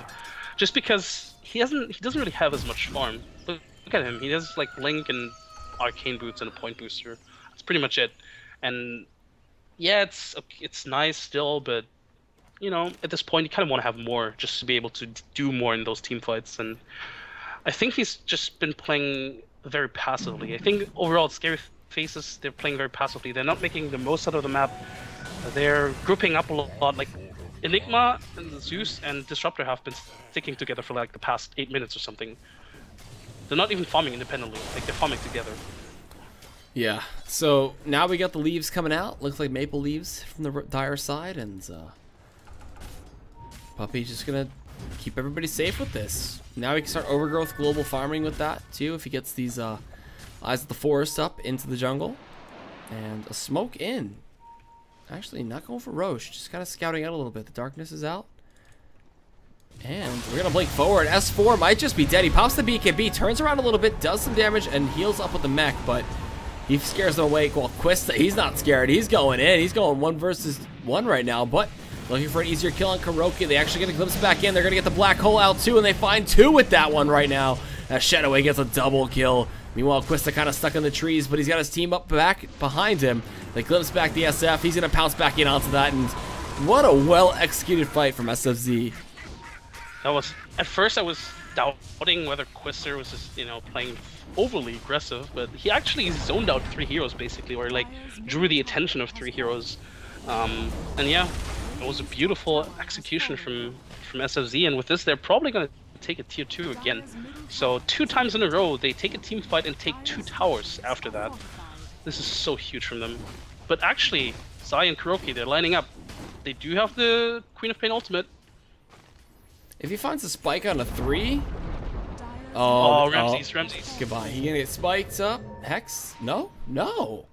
B: just because he doesn't really have as much farm. Look at him, he has like Link and Arcane Boots and a Point Booster. That's pretty much it. And yeah, it's nice still, but you know, at this point you kind of want to have more just to be able to do more in those team fights. And I think he's just been playing very passively. I think overall it's Scary Faces, they're playing very passively. They're not making the most out of the map. They're grouping up a lot. Like Enigma and Zeus and Disruptor have been sticking together for like the past 8 minutes or something. They're not even farming independently. Like they're farming together.
A: Yeah. So now we got the leaves coming out. Looks like maple leaves from the Dire side, and Puppy's just gonna keep everybody safe with this. Now we can start overgrowth global farming with that too if he gets these Eyes of the Forest up into the jungle. And a smoke in. Actually, not going for Roche. Just kind of scouting out a little bit. The darkness is out. And we're going to blink forward. S4 might just be dead. He pops the BKB, turns around a little bit, does some damage, and heals up with the mech. But he scares them away. While Quista, he's not scared. He's going in. He's going 1 versus 1 right now. But looking for an easier kill on Kuroki. They actually get a glimpse back in. They're going to get the black hole out too. And they find 2 with that one right now. As Shadowway gets a double kill. Meanwhile, Quista kind of stuck in the trees, but he's got his team up back behind him. They glimpse back the SF. He's going to pounce back in onto that, and what a well-executed fight from SFZ.
B: That was, at first I was doubting whether Quista was just, you know, playing overly aggressive, but he actually zoned out 3 heroes basically, or like drew the attention of 3 heroes. And yeah, it was a beautiful execution from SFZ, and with this they're probably going to take a tier 2 again. So 2 times in a row they take a team fight and take 2 towers after that. This is so huge from them. But actually, Zai and Kuroki, they're lining up. They do have the Queen of Pain ultimate.
A: If he finds a spike on a 3...
B: Ramses.
A: Goodbye. He gonna get spiked up? Hex? No? No.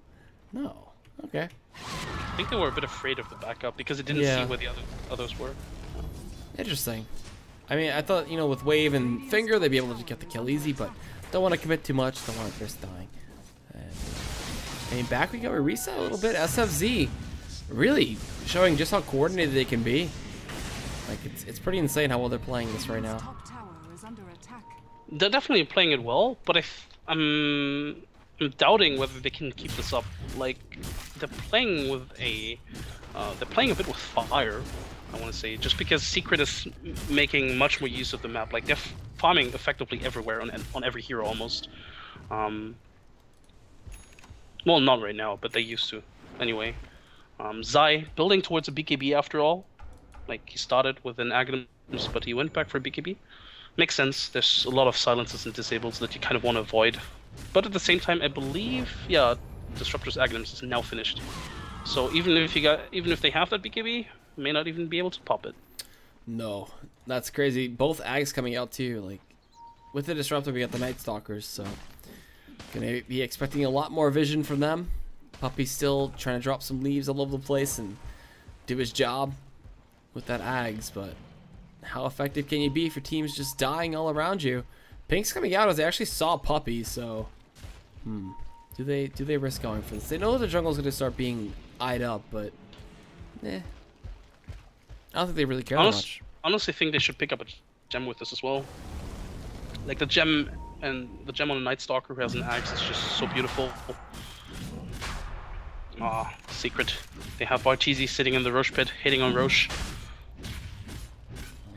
A: Okay.
B: I think they were a bit afraid of the backup because it didn't see where the others were.
A: Interesting. I mean, I thought, you know, with Wave and Finger, they'd be able to get the kill easy, but don't want to commit too much. Don't want to risk dying. And back we go. We reset a little bit. SFZ really showing just how coordinated they can be. Like, it's pretty insane how well they're playing this right now.
D: Top tower is under attack.
B: They're definitely playing it well, but I'm doubting whether they can keep this up. Like, they're playing with they're playing a bit with fire, I want to say, just because Secret is making much more use of the map. Like, they're farming effectively everywhere on every hero almost. Well, not right now, but they used to. Anyway, Zai building towards a BKB after all. Like, he started with an Aghanim's, but he went back for a BKB. Makes sense. There's a lot of silences and disables that you kind of want to avoid. But at the same time, I believe, yeah, Disruptor's Aghanim's is now finished. So even if they have that BKB, may not even be able to pop it.
A: No, that's crazy. Both Ags coming out too. Like, with the Disruptor, we got the Night Stalkers, so gonna be expecting a lot more vision from them. Puppy's still trying to drop some leaves all over the place and do his job with that Ags, but how effective can you be for teams just dying all around you? Pink's coming out as they actually saw Puppy, so do they risk going for this? They know the jungle's gonna start being eyed up, but I don't think they really care that much.
B: Honestly, think they should pick up a gem with this as well. Like the gem on the Night Stalker who has an axe is just so beautiful. Ah, Secret. They have Bartizi sitting in the Roche pit, hitting on Roche.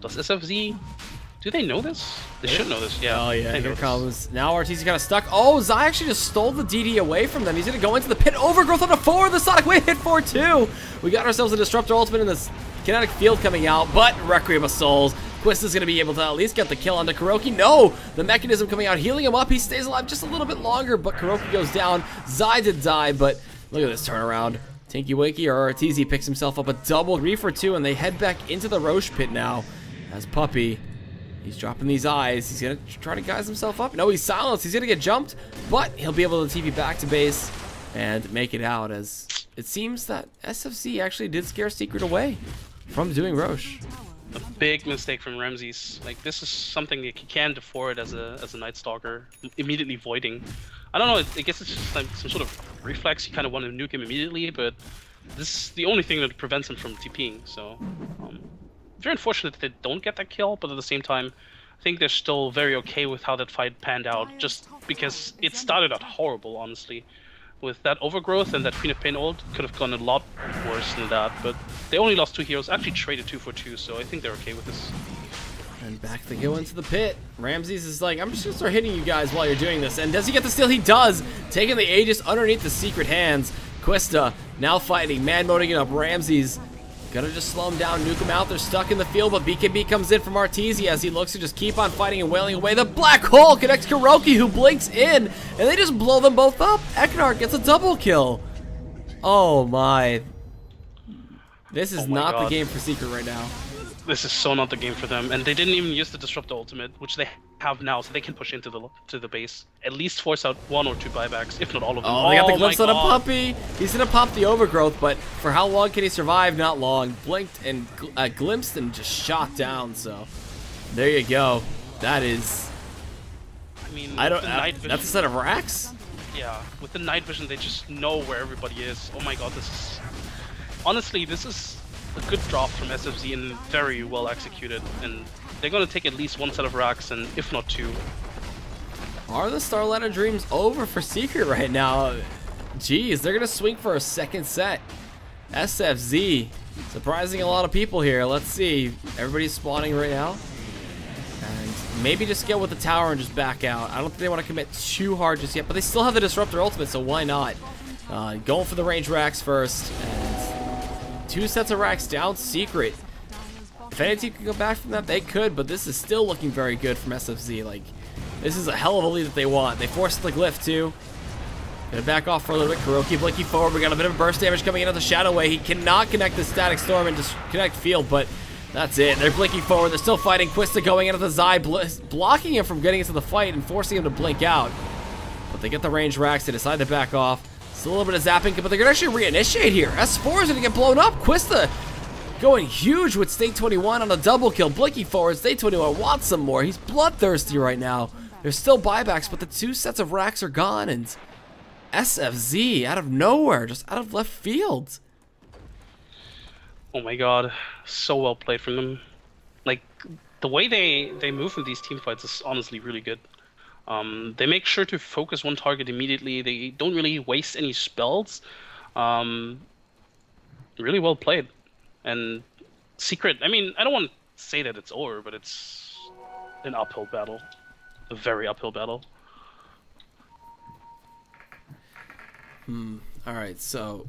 B: Does SFZ? Do they know this? They should know this, yeah.
A: Oh yeah,
B: they
A: here
B: know
A: comes. Now Arteezy kind of stuck. Oh, Zai actually just stole the DD away from them. He's gonna go into the pit. Overgrowth on a 4. The Sonic Wave hit 4-2. We got ourselves a Disruptor ultimate in this kinetic field coming out, but Requiem of Souls. Quista's gonna be able to at least get the kill onto Kuroki. No, the mechanism coming out, healing him up. He stays alive just a little bit longer, but Kuroki goes down. Zai did die, but look at this turnaround. Tinky Winky or Arteezy picks himself up a double 3 for 2, and they head back into the Roche pit now. As Puppy, he's dropping these eyes. He's gonna try to guise himself up. No, he's silenced. He's gonna get jumped, but he'll be able to TP back to base and make it out, as it seems that SFZ actually did scare Secret away from doing Roche.
B: A big mistake from Ramses. Like, this is something that he can't afford as a Night Stalker. Immediately voiding. I don't know, I guess it's just like some sort of reflex. You kind of want to nuke him immediately, but this is the only thing that prevents him from TPing, so very unfortunate that they don't get that kill, but at the same time, I think they're still very okay with how that fight panned out, just because it started out horrible, honestly. With that overgrowth and that Queen of Pain ult, could have gone a lot worse than that, but they only lost 2 heroes, actually traded 2 for 2, so I think they're okay with this.
A: And back they go into the pit. Ramses is like, I'm just gonna start hitting you guys while you're doing this. And does he get the steal? He does! Taking the Aegis underneath the Secret hands. Quista now fighting, man-moding it up. Ramses gonna just slow him down, nuke him out. They're stuck in the field, but BKB comes in from Arteezy as he looks to just keep on fighting and wailing away. The black hole connects Kuroki, who blinks in, and they just blow them both up. Eknar gets a double kill. Oh my. This is not the game for Secret right now.
B: This is so not the game for them, and they didn't even use the Disruptor ultimate, which they have now, so they can push into the base. At least force out 1 or 2 buybacks, if not all of them.
A: Oh, they got the glimpse on a Puppy. He's gonna pop the overgrowth, but for how long can he survive? Not long. Blinked and glimpsed and just shot down. So there you go. That is.
B: I mean,
A: that's a set of racks.
B: Yeah, with the night vision, they just know where everybody is. Oh my god, this is honestly, this is a good drop from SFZ and very well executed, and they're gonna take at least 1 set of racks, and if not 2.
A: Are the Starladder dreams over for Secret right now? Jeez, they're gonna swing for a 2nd set. SFZ surprising a lot of people here. Let's see, everybody's spawning right now, and maybe just get with the tower and just back out. I don't think they want to commit too hard just yet, but they still have the Disruptor ultimate, so why not? Going for the range racks first, and 2 sets of racks down Secret. If any team can go back from that, they could, but this is still looking very good from SFZ. Like, this is a hell of a lead that they want. They forced the glyph too. Gonna back off for a little bit. Kuroki blinking forward. We got a bit of burst damage coming into the Shadow Way. He cannot connect the Static Storm and just connect field, but that's it. They're blinking forward. They're still fighting. Quista going into the Zai, blocking him from getting into the fight and forcing him to blink out. But they get the range racks. They decide to back off. Still a little bit of zapping, but they're gonna actually reinitiate here. S4 is gonna get blown up. Quista going huge with State 21 on a double kill. Blinking forward. State 21 wants some more. He's bloodthirsty right now. There's still buybacks, but the 2 sets of racks are gone, and SFZ out of nowhere, just out of left field.
B: Oh my god, so well played from them. Like the way they move in these team fights is honestly really good. They make sure to focus one target immediately. They don't really waste any spells. Um, really well played. And Secret, I mean, I don't want to say that it's over, but it's an uphill battle. A very uphill battle.
A: Alright, so...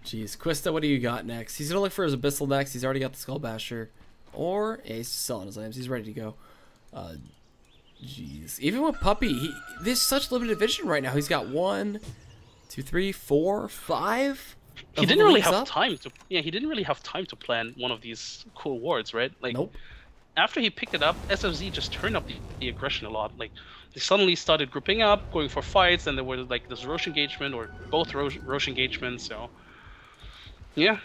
A: Jeez, Quista, what do you got next? He's gonna look for his Abyssal next. He's already got the Skull Basher. Or, yeah, he's selling his items. He's ready to go. Jeez. Even with Puppy, there's such limited vision right now. He's got 1, 2, 3, 4, 5.
B: He didn't really have time to... Yeah, he didn't really have time to plan one of these cool wards, right? Like,
A: nope.
B: After he picked it up, SFZ just turned up the aggression a lot. Like, they suddenly started grouping up, going for fights, and there were like this Roche engagement or both Roche engagements. So, yeah,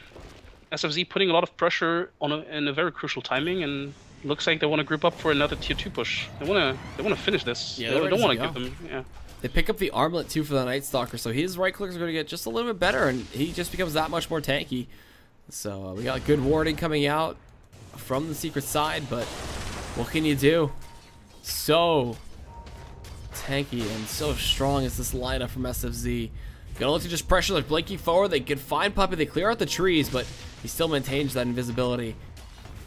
B: SFZ putting a lot of pressure on in a very crucial timing, and looks like they want to group up for another tier 2 push. They want to finish this.
A: Yeah,
B: they don't want to give them. Yeah.
A: They pick up the armlet too for the Night Stalker, so his right click is going to get just a little bit better, and he just becomes that much more tanky. So we got good warding coming out from the secret side, but what can you do? So tanky and so strong is this lineup from SFZ. Gonna look to just pressure the Blinky forward. They can find Puppy. They clear out the trees, but he still maintains that invisibility.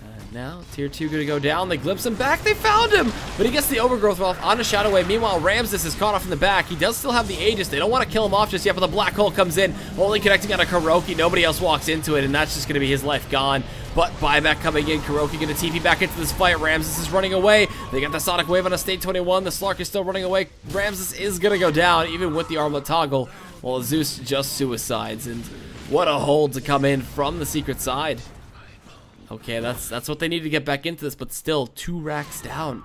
A: And now tier 2 gonna go down. They glimpse him back. They found him, but he gets the overgrowth off on a Shadow Wave. Meanwhile, Ramses is caught off in the back. He does still have the Aegis. They don't want to kill him off just yet, but the black hole comes in, only connecting on a Kuroki. Nobody else walks into it, and that's just gonna be his life gone. But buyback coming in. Kuroki gonna TP back into this fight. Ramses is running away. They got the Sonic Wave on a state 21. The Slark is still running away. Ramses is gonna go down, even with the armlet toggle. While Zeus just suicides, and what a hold to come in from the secret side. Okay, that's what they need to get back into this, but still 2 racks down.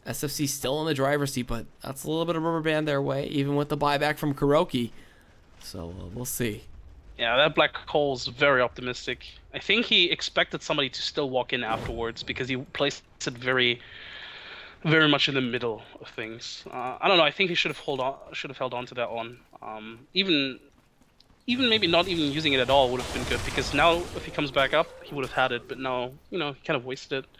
A: SFC still in the driver's seat, but that's a little bit of rubber band their way, even with the buyback from Kuroki. So we'll see.
B: Yeah, that black hole is very optimistic. I think he expected somebody to still walk in afterwards because he placed it very much in the middle of things. I don't know. I think he should have held on to that one. Even maybe not even using it at all would have been good, because now if he comes back up, he would have had it. But now, he kind of wasted it.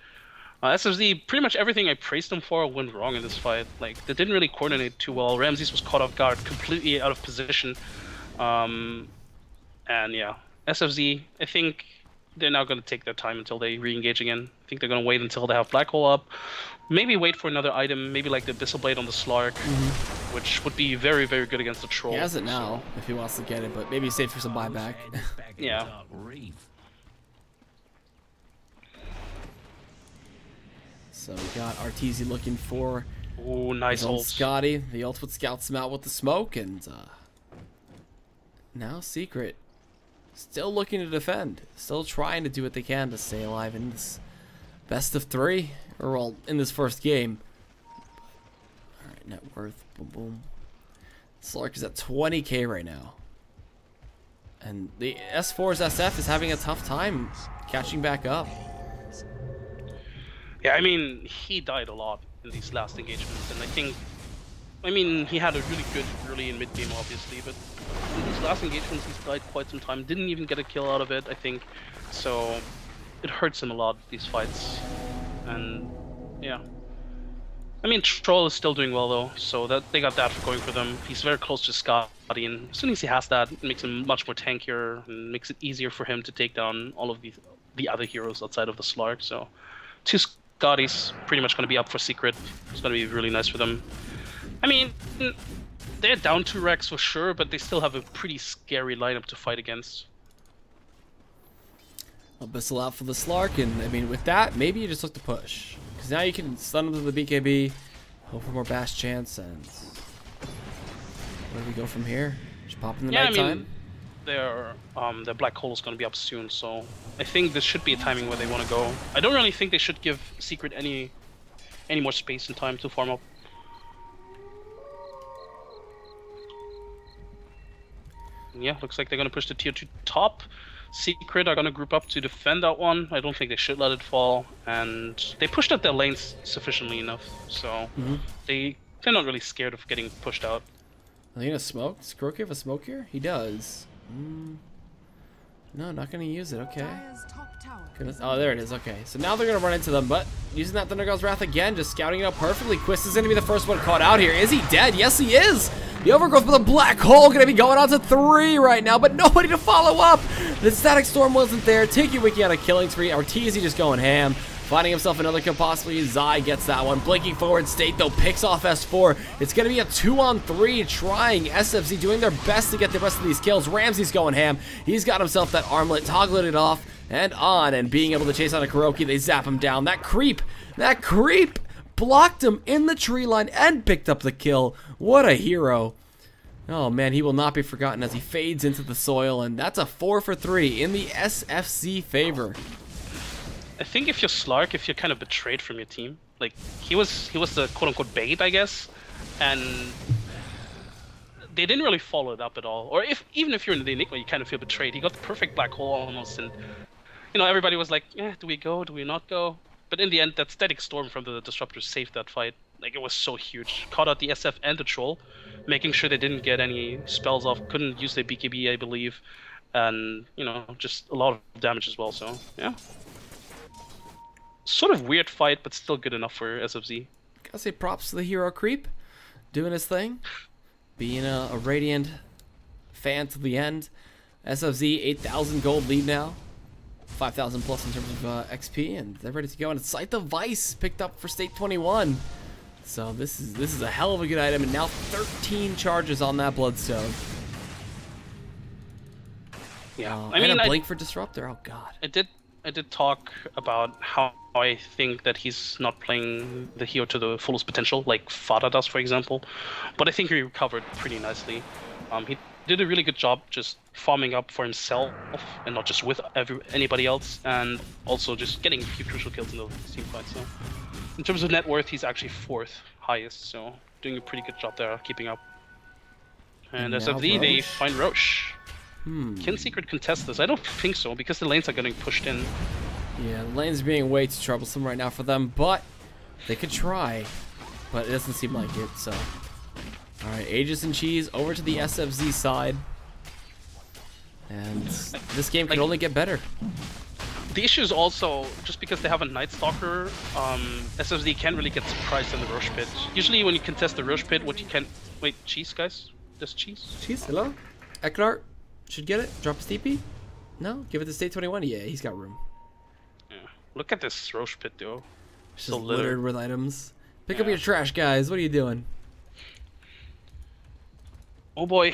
B: SFZ, pretty much everything I praised them for went wrong in this fight. Like, they didn't really coordinate too well. Ramses was caught off guard, completely out of position. And yeah, SFZ, I think they're now going to take their time until they re-engage again. I think they're going to wait until they have Black Hole up. Maybe wait for another item, maybe like the Abyssal Blade on the Slark, which would be very, very good against the Troll.
A: He has it now, if he wants to get it, but maybe save for some buyback.
B: Yeah.
A: So we got Arteezy looking for
B: ooh, nice ult.
A: Scotty. The ultimate scouts him out with the smoke, and now Secret still looking to defend, still trying to do what they can to stay alive in this best of 3, or well, in this first game. All right, net worth, boom, boom. Slark is at 20k right now, and the S4's SF is having a tough time catching back up.
B: Yeah, I mean, he died a lot in these last engagements, and I mean, he had a really good early and mid game, obviously, but in these last engagements, he's died quite some time. Didn't even get a kill out of it, I think. So it hurts him a lot, these fights. And yeah, I mean, Troll is still doing well though, so that they got that going for them. He's very close to Scotty, and as soon as he has that, it makes him much more tankier and makes it easier for him to take down all of the other heroes outside of the Slark. So 2 Scotty's pretty much going to be up for Secret. It's going to be really nice for them. I mean, they're down 2 racks for sure, but they still have a pretty scary lineup to fight against.
A: Abyssal out for the Slark, and I mean, with that, maybe you just look to push. Because now you can stun him to the BKB, hope for more bash chance, and where do we go from here? Just pop in the nighttime?
B: I mean, their Black Hole is going to be up soon, so I think this should be a timing where they want to go. I don't really think they should give Secret any more space and time to farm up. Yeah, looks like they're going to push the tier 2 top. Secret are going to group up to defend that one. I don't think they should let it fall. And they pushed out their lanes sufficiently enough. So they're not really scared of getting pushed out.
A: Are they going to smoke? Does Kuroki have a smoke here? He does. No, not going to use it. Okay.
D: Dire's top tower
A: Goodness. Oh, there it is. Okay. So now they're going to run into them, but using that Thunder God's Wrath again, just scouting it out perfectly. Quist is going to be the first one caught out here. Is he dead? Yes, he is. The Overgrowth with a Black Hole going to be going on to 3 right now, but nobody to follow up. The Static Storm wasn't there. Tiki Wiki on a killing spree. Ortiz just going ham. Finding himself another kill, possibly. Zai gets that one. Blinking forward, State, though, picks off S4. It's going to be a 2-on-3, trying SFZ, doing their best to get the rest of these kills. Ramsey's going ham. He's got himself that armlet, toggling it off and on, and being able to chase on a Kuroki. They zap him down. That creep blocked him in the tree line and picked up the kill. What a hero. Oh, man, he will not be forgotten as he fades into the soil, and that's a 4 for 3 in the SFZ favor.
B: I think if you're Slark, if you're kind of betrayed from your team, like he was the quote-unquote bait, I guess, and they didn't really follow it up at all. Or even if you're in the Enigma, you kind of feel betrayed. He got the perfect Black Hole almost, and you know, everybody was like, do we go? Do we not go? But in the end, that Static Storm from the Disruptors saved that fight. Like, it was so huge. Caught out the SF and the Troll, making sure they didn't get any spells off. Couldn't use their BKB, I believe, and you know, just a lot of damage as well. So yeah. Sort of weird fight, but still good enough for SFZ.
A: Gotta say props to the hero creep, doing his thing, being a Radiant fan to the end. SFZ 8,000 gold lead now, 5,000 plus in terms of XP, and they're ready to go. And it's Scythe of Vice picked up for State 21. So this is a hell of a good item, and now 13 charges on that Bloodstone.
B: Yeah,
A: I mean, and a blink for Disruptor. Oh god.
B: I did talk about how I think that he's not playing the hero to the fullest potential, like Fada does, for example. But I think he recovered pretty nicely. He did a really good job just farming up for himself and not just with anybody else, and also just getting a few crucial kills in the team fight. So, in terms of net worth, he's actually 4th highest. So, doing a pretty good job there, keeping up. And SFZ, they find Roche. Can Secret contest this? I don't think so, because the lanes are getting pushed in.
A: Yeah, the lanes are being way too troublesome right now for them, but they could try. But it doesn't seem like it, so. Alright, Aegis and Cheese over to the SFZ side. And this game can only get better.
B: The issue is also, just because they have a Night Stalker, SFZ can't really get surprised in the Roche Pit. Usually when you contest the Roche Pit, what you can... Wait, Cheese, guys? Just Cheese?
A: Cheese, hello? Eklar should get it. Drop his TP? No? Give it to State 21? Yeah, he's got room.
B: Yeah. Look at this Roche Pit, though.
A: Just littered with items. Pick up your trash, guys. What are you doing?
B: Oh boy.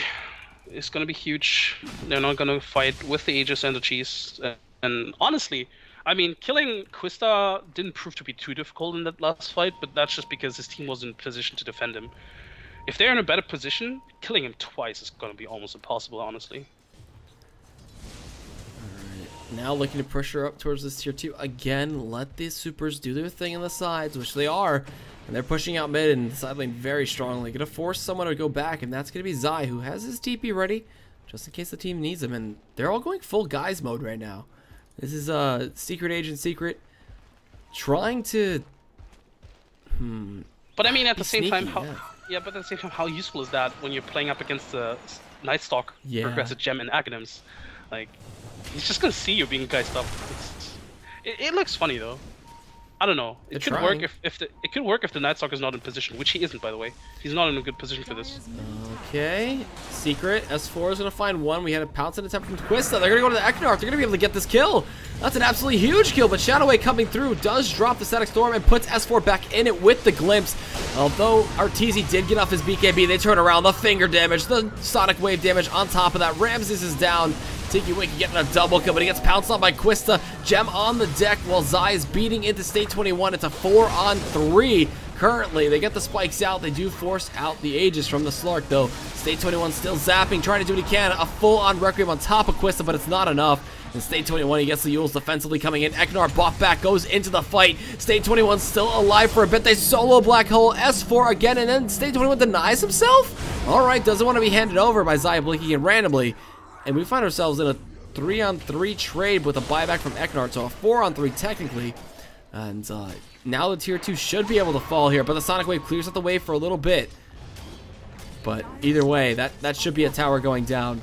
B: It's gonna be huge. They're not gonna fight with the Aegis and the Cheese. And honestly, I mean, killing Quista didn't prove to be too difficult in that last fight, but that's just because his team wasn't in position to defend him. If they're in a better position, killing him twice is gonna be almost impossible, honestly.
A: Now looking to push her up towards this tier 2 again. Let the supers do their thing on the sides, which they are, and they're pushing out mid and side lane very strongly. Gonna force someone to go back, and that's gonna be Zai, who has his TP ready just in case the team needs him. And they're all going full guys mode right now. This is Secret Agent Secret trying to
B: but I mean, at the same
A: sneaky,
B: time, but at the same time, how useful is that when you're playing up against the Night Stalk, Progressive Gem, and Academics? Like, he's just gonna see you being guysed up. It looks funny though. I don't know. It could work if the Night Stalker is not in position, which he isn't, by the way. He's not in a good position for this.
A: Okay. Secret. S4 is gonna find one. We had a pounce and attempt from Quista. They're gonna go to the Eknarth. They're gonna be able to get this kill. That's an absolutely huge kill, but Shadowwave coming through does drop the Static Storm and puts S4 back in it with the glimpse. Although Arteezy did get off his BKB, they turn around. The finger damage, the Sonic Wave damage on top of that. Ramses is down. Tiki Winky getting a double kill, but he gets pounced on by Quista. Gem on the deck while Zai is beating into State 21. It's a 4-on-3. Currently, they get the spikes out. They do force out the Aegis from the Slark, though. State 21 still zapping, trying to do what he can. A full-on Requiem on top of Quista, but it's not enough. And State 21, he gets the Yules defensively coming in. Eknar bought back, goes into the fight. State 21 still alive for a bit. They solo Black Hole S4 again, and then State 21 denies himself? All right, doesn't want to be handed over by Zai blinking in randomly. And we find ourselves in a 3-on-3 trade with a buyback from Eknar, so a 4-on-3 technically. And now the tier 2 should be able to fall here, but the Sonic Wave clears out the way for a little bit. But either way, that should be a tower going down.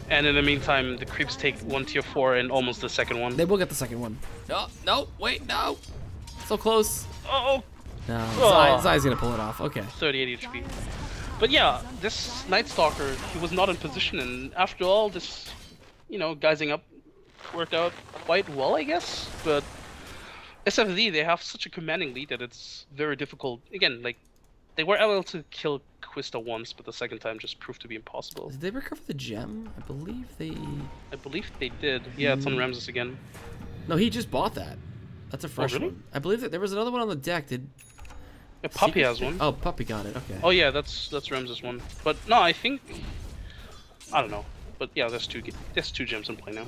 B: And in the meantime, the creeps take one tier 4 and almost the second one.
A: They will get the second one. No, no, wait, no. So close.
B: Oh,
A: No,
B: Oh.
A: Zai's gonna pull it off. Okay.
B: 38 HP. But yeah, this Night Stalker, he was not in position, and after all, this, you know, guising up worked out quite well, I guess. But SFZ, they have such a commanding lead that it's very difficult. Again, like, they were able to kill Quista once, but the second time just proved to be impossible.
A: Did they recover the gem? I believe they...
B: I believe they did. Yeah, it's on Ramses again.
A: No, he just bought that. That's a fresh
B: really?
A: one. I believe that there was another one on the deck. Did
B: Yeah, Puppy
A: Secret-
B: has one.
A: Oh, Puppy got it. Okay.
B: Oh yeah, that's Ramses one. But no, I think I don't know. But yeah, there's two gems in play now.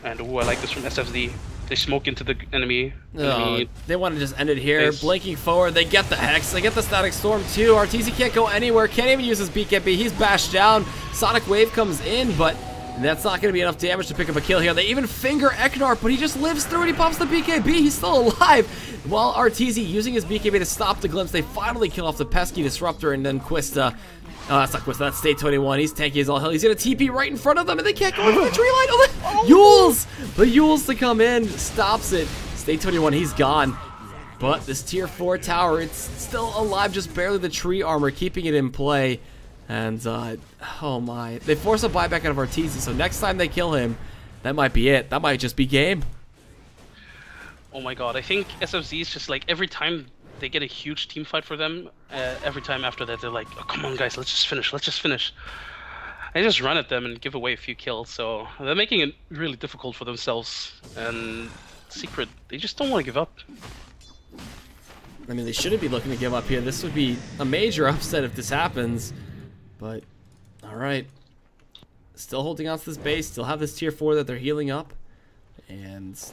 B: And ooh, I like this from SFZ. They smoke into the enemy.
A: Oh, they want to just end it here.
B: Yes.
A: Blinking forward, they get the Hex, they get the Static Storm too. Arteezy can't go anywhere, can't even use his BKB. He's bashed down. Sonic Wave comes in, but that's not going to be enough damage to pick up a kill here. They even finger Eknar, but he just lives through it. He pops the BKB. He's still alive. While Arteezy using his BKB to stop the glimpse, they finally kill off the pesky Disruptor, and then Quista. Oh, that's not Quista, that's State 21. He's tanky as all hell. He's gonna TP right in front of them, and they can't go into the tree line. Oh, Yules! The Yules to come in, stops it. State 21, he's gone. But this tier 4 tower, it's still alive, just barely the tree armor, keeping it in play. And, oh my. They force a buyback out of Arteezy, so next time they kill him, that might be it. That might just be game.
B: Oh my god, I think SFZ is just like every time they get a huge team fight for them, every time after that they're like, oh, come on guys, let's just finish. They just run at them and give away a few kills, so they're making it really difficult for themselves. And Secret, they just don't want to give up.
A: I mean, they shouldn't be looking to give up here. This would be a major upset if this happens. But, alright. Still holding on to this base, still have this tier 4 that they're healing up. And,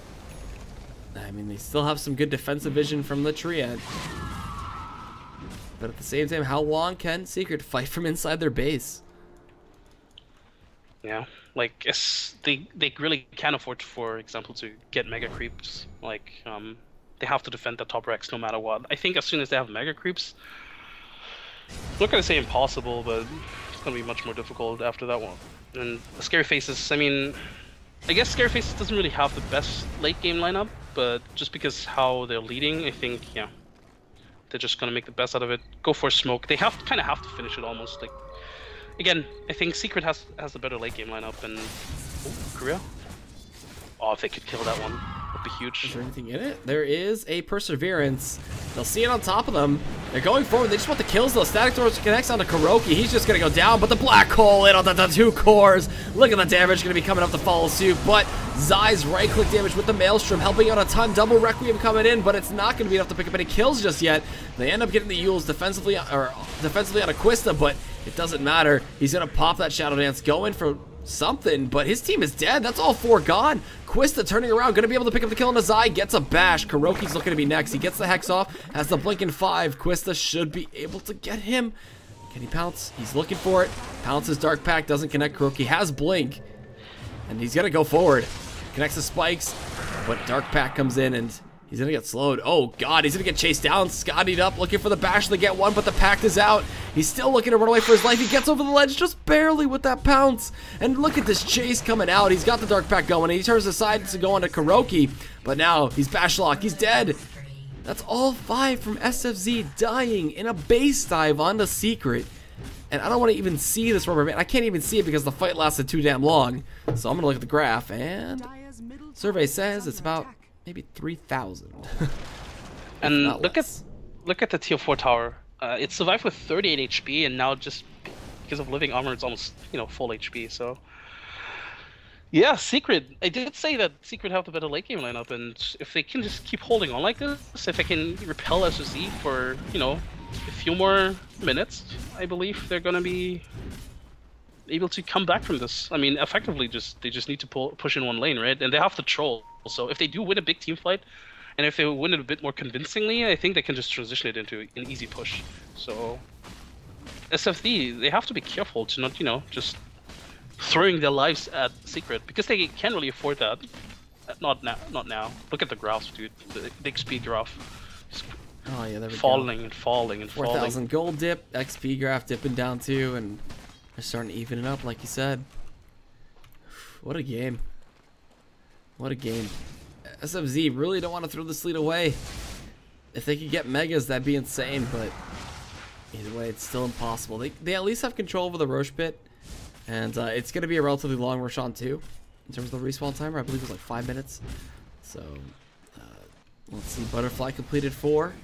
A: I mean, they still have some good defensive vision from the Triad. But at the same time, how long can Secret fight from inside their base?
B: Yeah, like they really can't afford, for example, to get mega creeps. Like they have to defend the top Rex no matter what. I think as soon as they have mega creeps, I'm not gonna say impossible, but it's gonna be much more difficult after that one. And Scary Faces, I mean, I guess Scary Faces doesn't really have the best late game lineup, but just because how they're leading, I think yeah, they're just gonna make the best out of it. Go for a smoke. They kind of have to finish it almost. Like again, I think Secret has the better late game lineup, and Korea. Oh, if they could kill that one, that'd be huge.
A: Is there anything in it? There is a Perseverance. They'll see it on top of them. They're going forward. They just want the kills though. Static Torch connects onto Kuroki. He's just gonna go down, but the black hole in on the 2 cores. Look at the damage gonna be coming up to follow suit. But Zai's right click damage with the Maelstrom helping out a ton. Double Requiem coming in, but it's not gonna be enough to pick up any kills just yet. They end up getting the Yules defensively on Aquista, but it doesn't matter. He's gonna pop that Shadow Dance, go in for something, but his team is dead. That's all 4 gone. Quista turning around, gonna be able to pick up the kill on Azai, gets a bash. Kuroki's looking to be next. He gets the Hex off, has the blink in 5. Quista should be able to get him. Can he pounce? He's looking for it. Pounces Dark Pack, doesn't connect. Kuroki has blink, and he's gonna go forward. Connects the spikes, but Dark Pack comes in and he's gonna get slowed. Oh god, he's gonna get chased down, Scottied up, looking for the bash to get one, but the pact is out. He's still looking to run away for his life. He gets over the ledge just barely with that pounce. And look at this chase coming out. He's got the Dark Pack going, and he turns aside to go onto Kuroki. But now he's bash locked, he's dead. That's all 5 from SFZ dying in a base dive onto Secret. And I don't want to even see this rubber band. I can't even see it because the fight lasted too damn long. So I'm gonna look at the graph, and survey says it's about maybe 3,000.
B: And look at the tier 4 tower. It survived with 38 HP, and now just because of living armor, it's almost full HP. So yeah, Secret. I did say that Secret have the better late game lineup, and if they can just keep holding on like this, if they can repel SSZ for a few more minutes, I believe they're gonna be able to come back from this. I mean, effectively, they just need to push in one lane, right? And they have the troll. So if they do win a big team fight, and if they win it a bit more convincingly, I think they can just transition it into an easy push. So SFZ, they have to be careful to not, just throwing their lives at Secret, because they can't really afford that. Not now. Look at the graphs, dude. The XP graph.
A: Oh yeah, there we
B: falling
A: go.
B: and falling and
A: 4,000 gold dip, XP graph dipping down too, and they're starting to even it up, like you said. What a game. What a game. SFZ really don't want to throw this lead away. If they could get megas, that'd be insane, but either way, it's still impossible. They at least have control over the Roche pit, and it's going to be a relatively long Roshan too, in terms of the respawn timer. I believe it was like 5 minutes. So, let's see. Butterfly completed 4.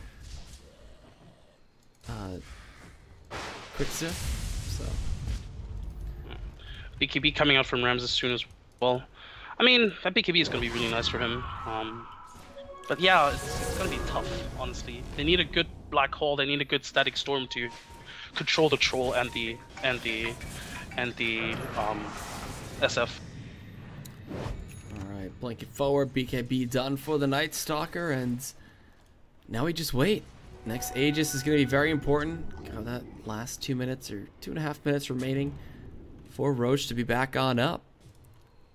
A: Quickster. So.
B: BKB coming out from Ramses soon as well. I mean, that BKB is going to be really nice for him. But yeah, it's going to be tough, honestly. They need a good black hole. They need a good static storm to control the troll and the SF.
A: All right, blanket forward. BKB done for the Night Stalker, and now we just wait. Next Aegis is going to be very important. Got that last 2 minutes or 2.5 minutes remaining for Roche to be back on up.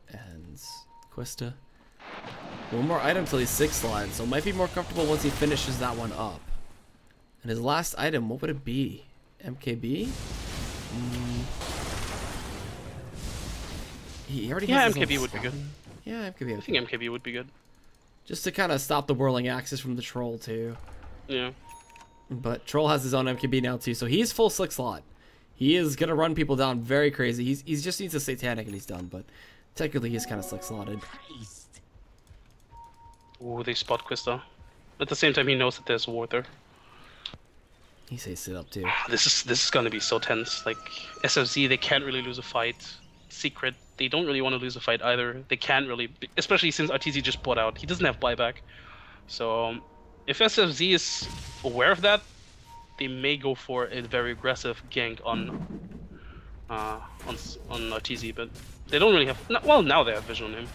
A: And Quista. One more item till he's 6 line, so might be more comfortable once he finishes that one up. And his last item, what would it be? MKB? He already has his
B: MKB
A: own
B: would be good.
A: spawn. Yeah, MKB.
B: I think MKB would be good.
A: Just to kind of stop the whirling axis from the troll too.
B: Yeah.
A: But troll has his own MKB now too, so he's full 6 slot. He is gonna run people down very crazy. He just needs a satanic and he's done. But technically, he's kind of 6 slotted.
B: Ooh, they spot Quista. At the same time, he knows that there's a ward there.
A: He says sit up too.
B: This is gonna be so tense. Like SFZ, they can't really lose a fight. Secret, they don't really want to lose a fight either. They can't really, especially since RTZ just bought out. He doesn't have buyback. So if SFZ is aware of that, they may go for a very aggressive gank on RTZ, but they don't really have. Well, now they have vision on him.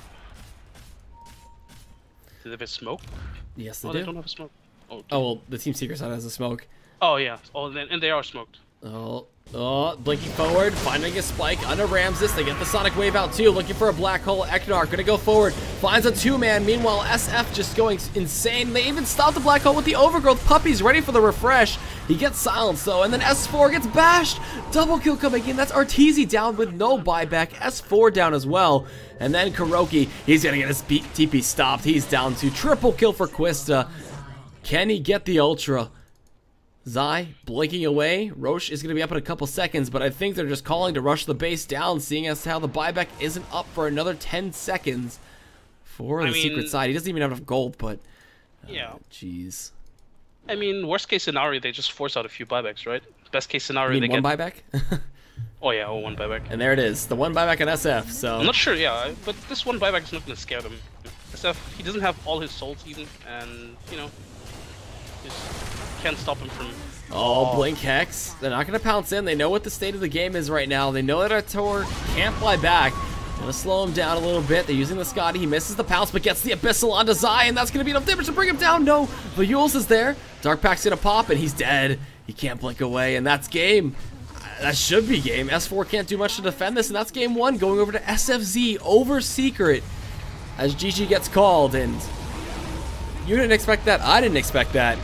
B: Do they have a smoke?
A: Yes, they
B: Oh,
A: do.
B: they don't have a smoke. Oh,
A: Well, the Team Secret side has a smoke.
B: oh yeah. Oh, and they are smoked.
A: Blinking forward, finding a spike under Ramses. They get the Sonic Wave out too, looking for a black hole. Eknar gonna go forward, finds a 2-man. Meanwhile, SF just going insane. They even stopped the black hole with the overgrowth. Puppy's ready for the refresh. He gets silenced though, and then S4 gets bashed. Double kill coming in. That's Arteezy down with no buyback. S4 down as well. And then Kuroki, he's gonna get his TP stopped. He's down to triple kill for Quista. Can he get the Ultra? Zai blinking away. Roche is going to be up in a couple seconds, but I think they're just calling to rush the base down, seeing as how the buyback isn't up for another 10 seconds for the Secret side. He doesn't even have enough gold, but
B: yeah.
A: Jeez.
B: I mean, worst case scenario, they just force out a few buybacks, right? Best case scenario,
A: You mean
B: they
A: one
B: get
A: buyback?
B: Oh yeah, one buyback.
A: And there it is, the one buyback in SF. So
B: I'm not sure, yeah, but this one buyback is not going to scare them. SF, he doesn't have all his souls even, and you know, just can't stop him from.
A: Oh, Blink Hex. They're not going to pounce in. They know what the state of the game is right now. They know that Artur can't fly back. Gonna slow him down a little bit. They're using the Scotty. He misses the pounce, but gets the Abyssal onto Zai, and that's gonna be enough damage to bring him down. No, Vayuls is there. Dark Pack's gonna pop, and he's dead. He can't blink away, and that's game. That should be game. S4 can't do much to defend this, and that's game 1. Going over to SFZ over Secret as GG gets called, and you didn't expect that. I didn't expect that.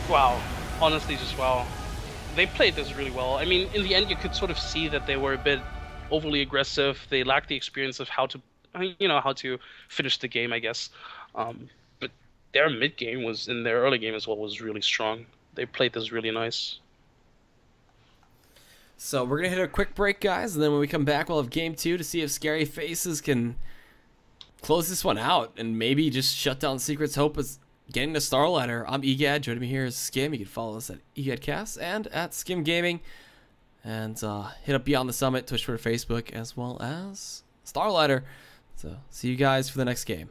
B: Wow, honestly, just wow. They played this really well. I mean, in the end, you could sort of see that they were a bit overly aggressive. They lacked the experience of how to, how to finish the game, I guess. But their mid game was, in their early game as well, was really strong. They played this really nice.
A: So we're gonna hit a quick break, guys, and then when we come back, we'll have game 2 to see if Scary Faces can close this one out and maybe just shut down Secret's hope as getting the Star Ladder. I'm EGAD. Joining me here is Skim. You can follow us at EGADcast and at Skim Gaming. And hit up Beyond the Summit, Twitch, Twitter, Facebook, as well as Star Ladder. So see you guys for the next game.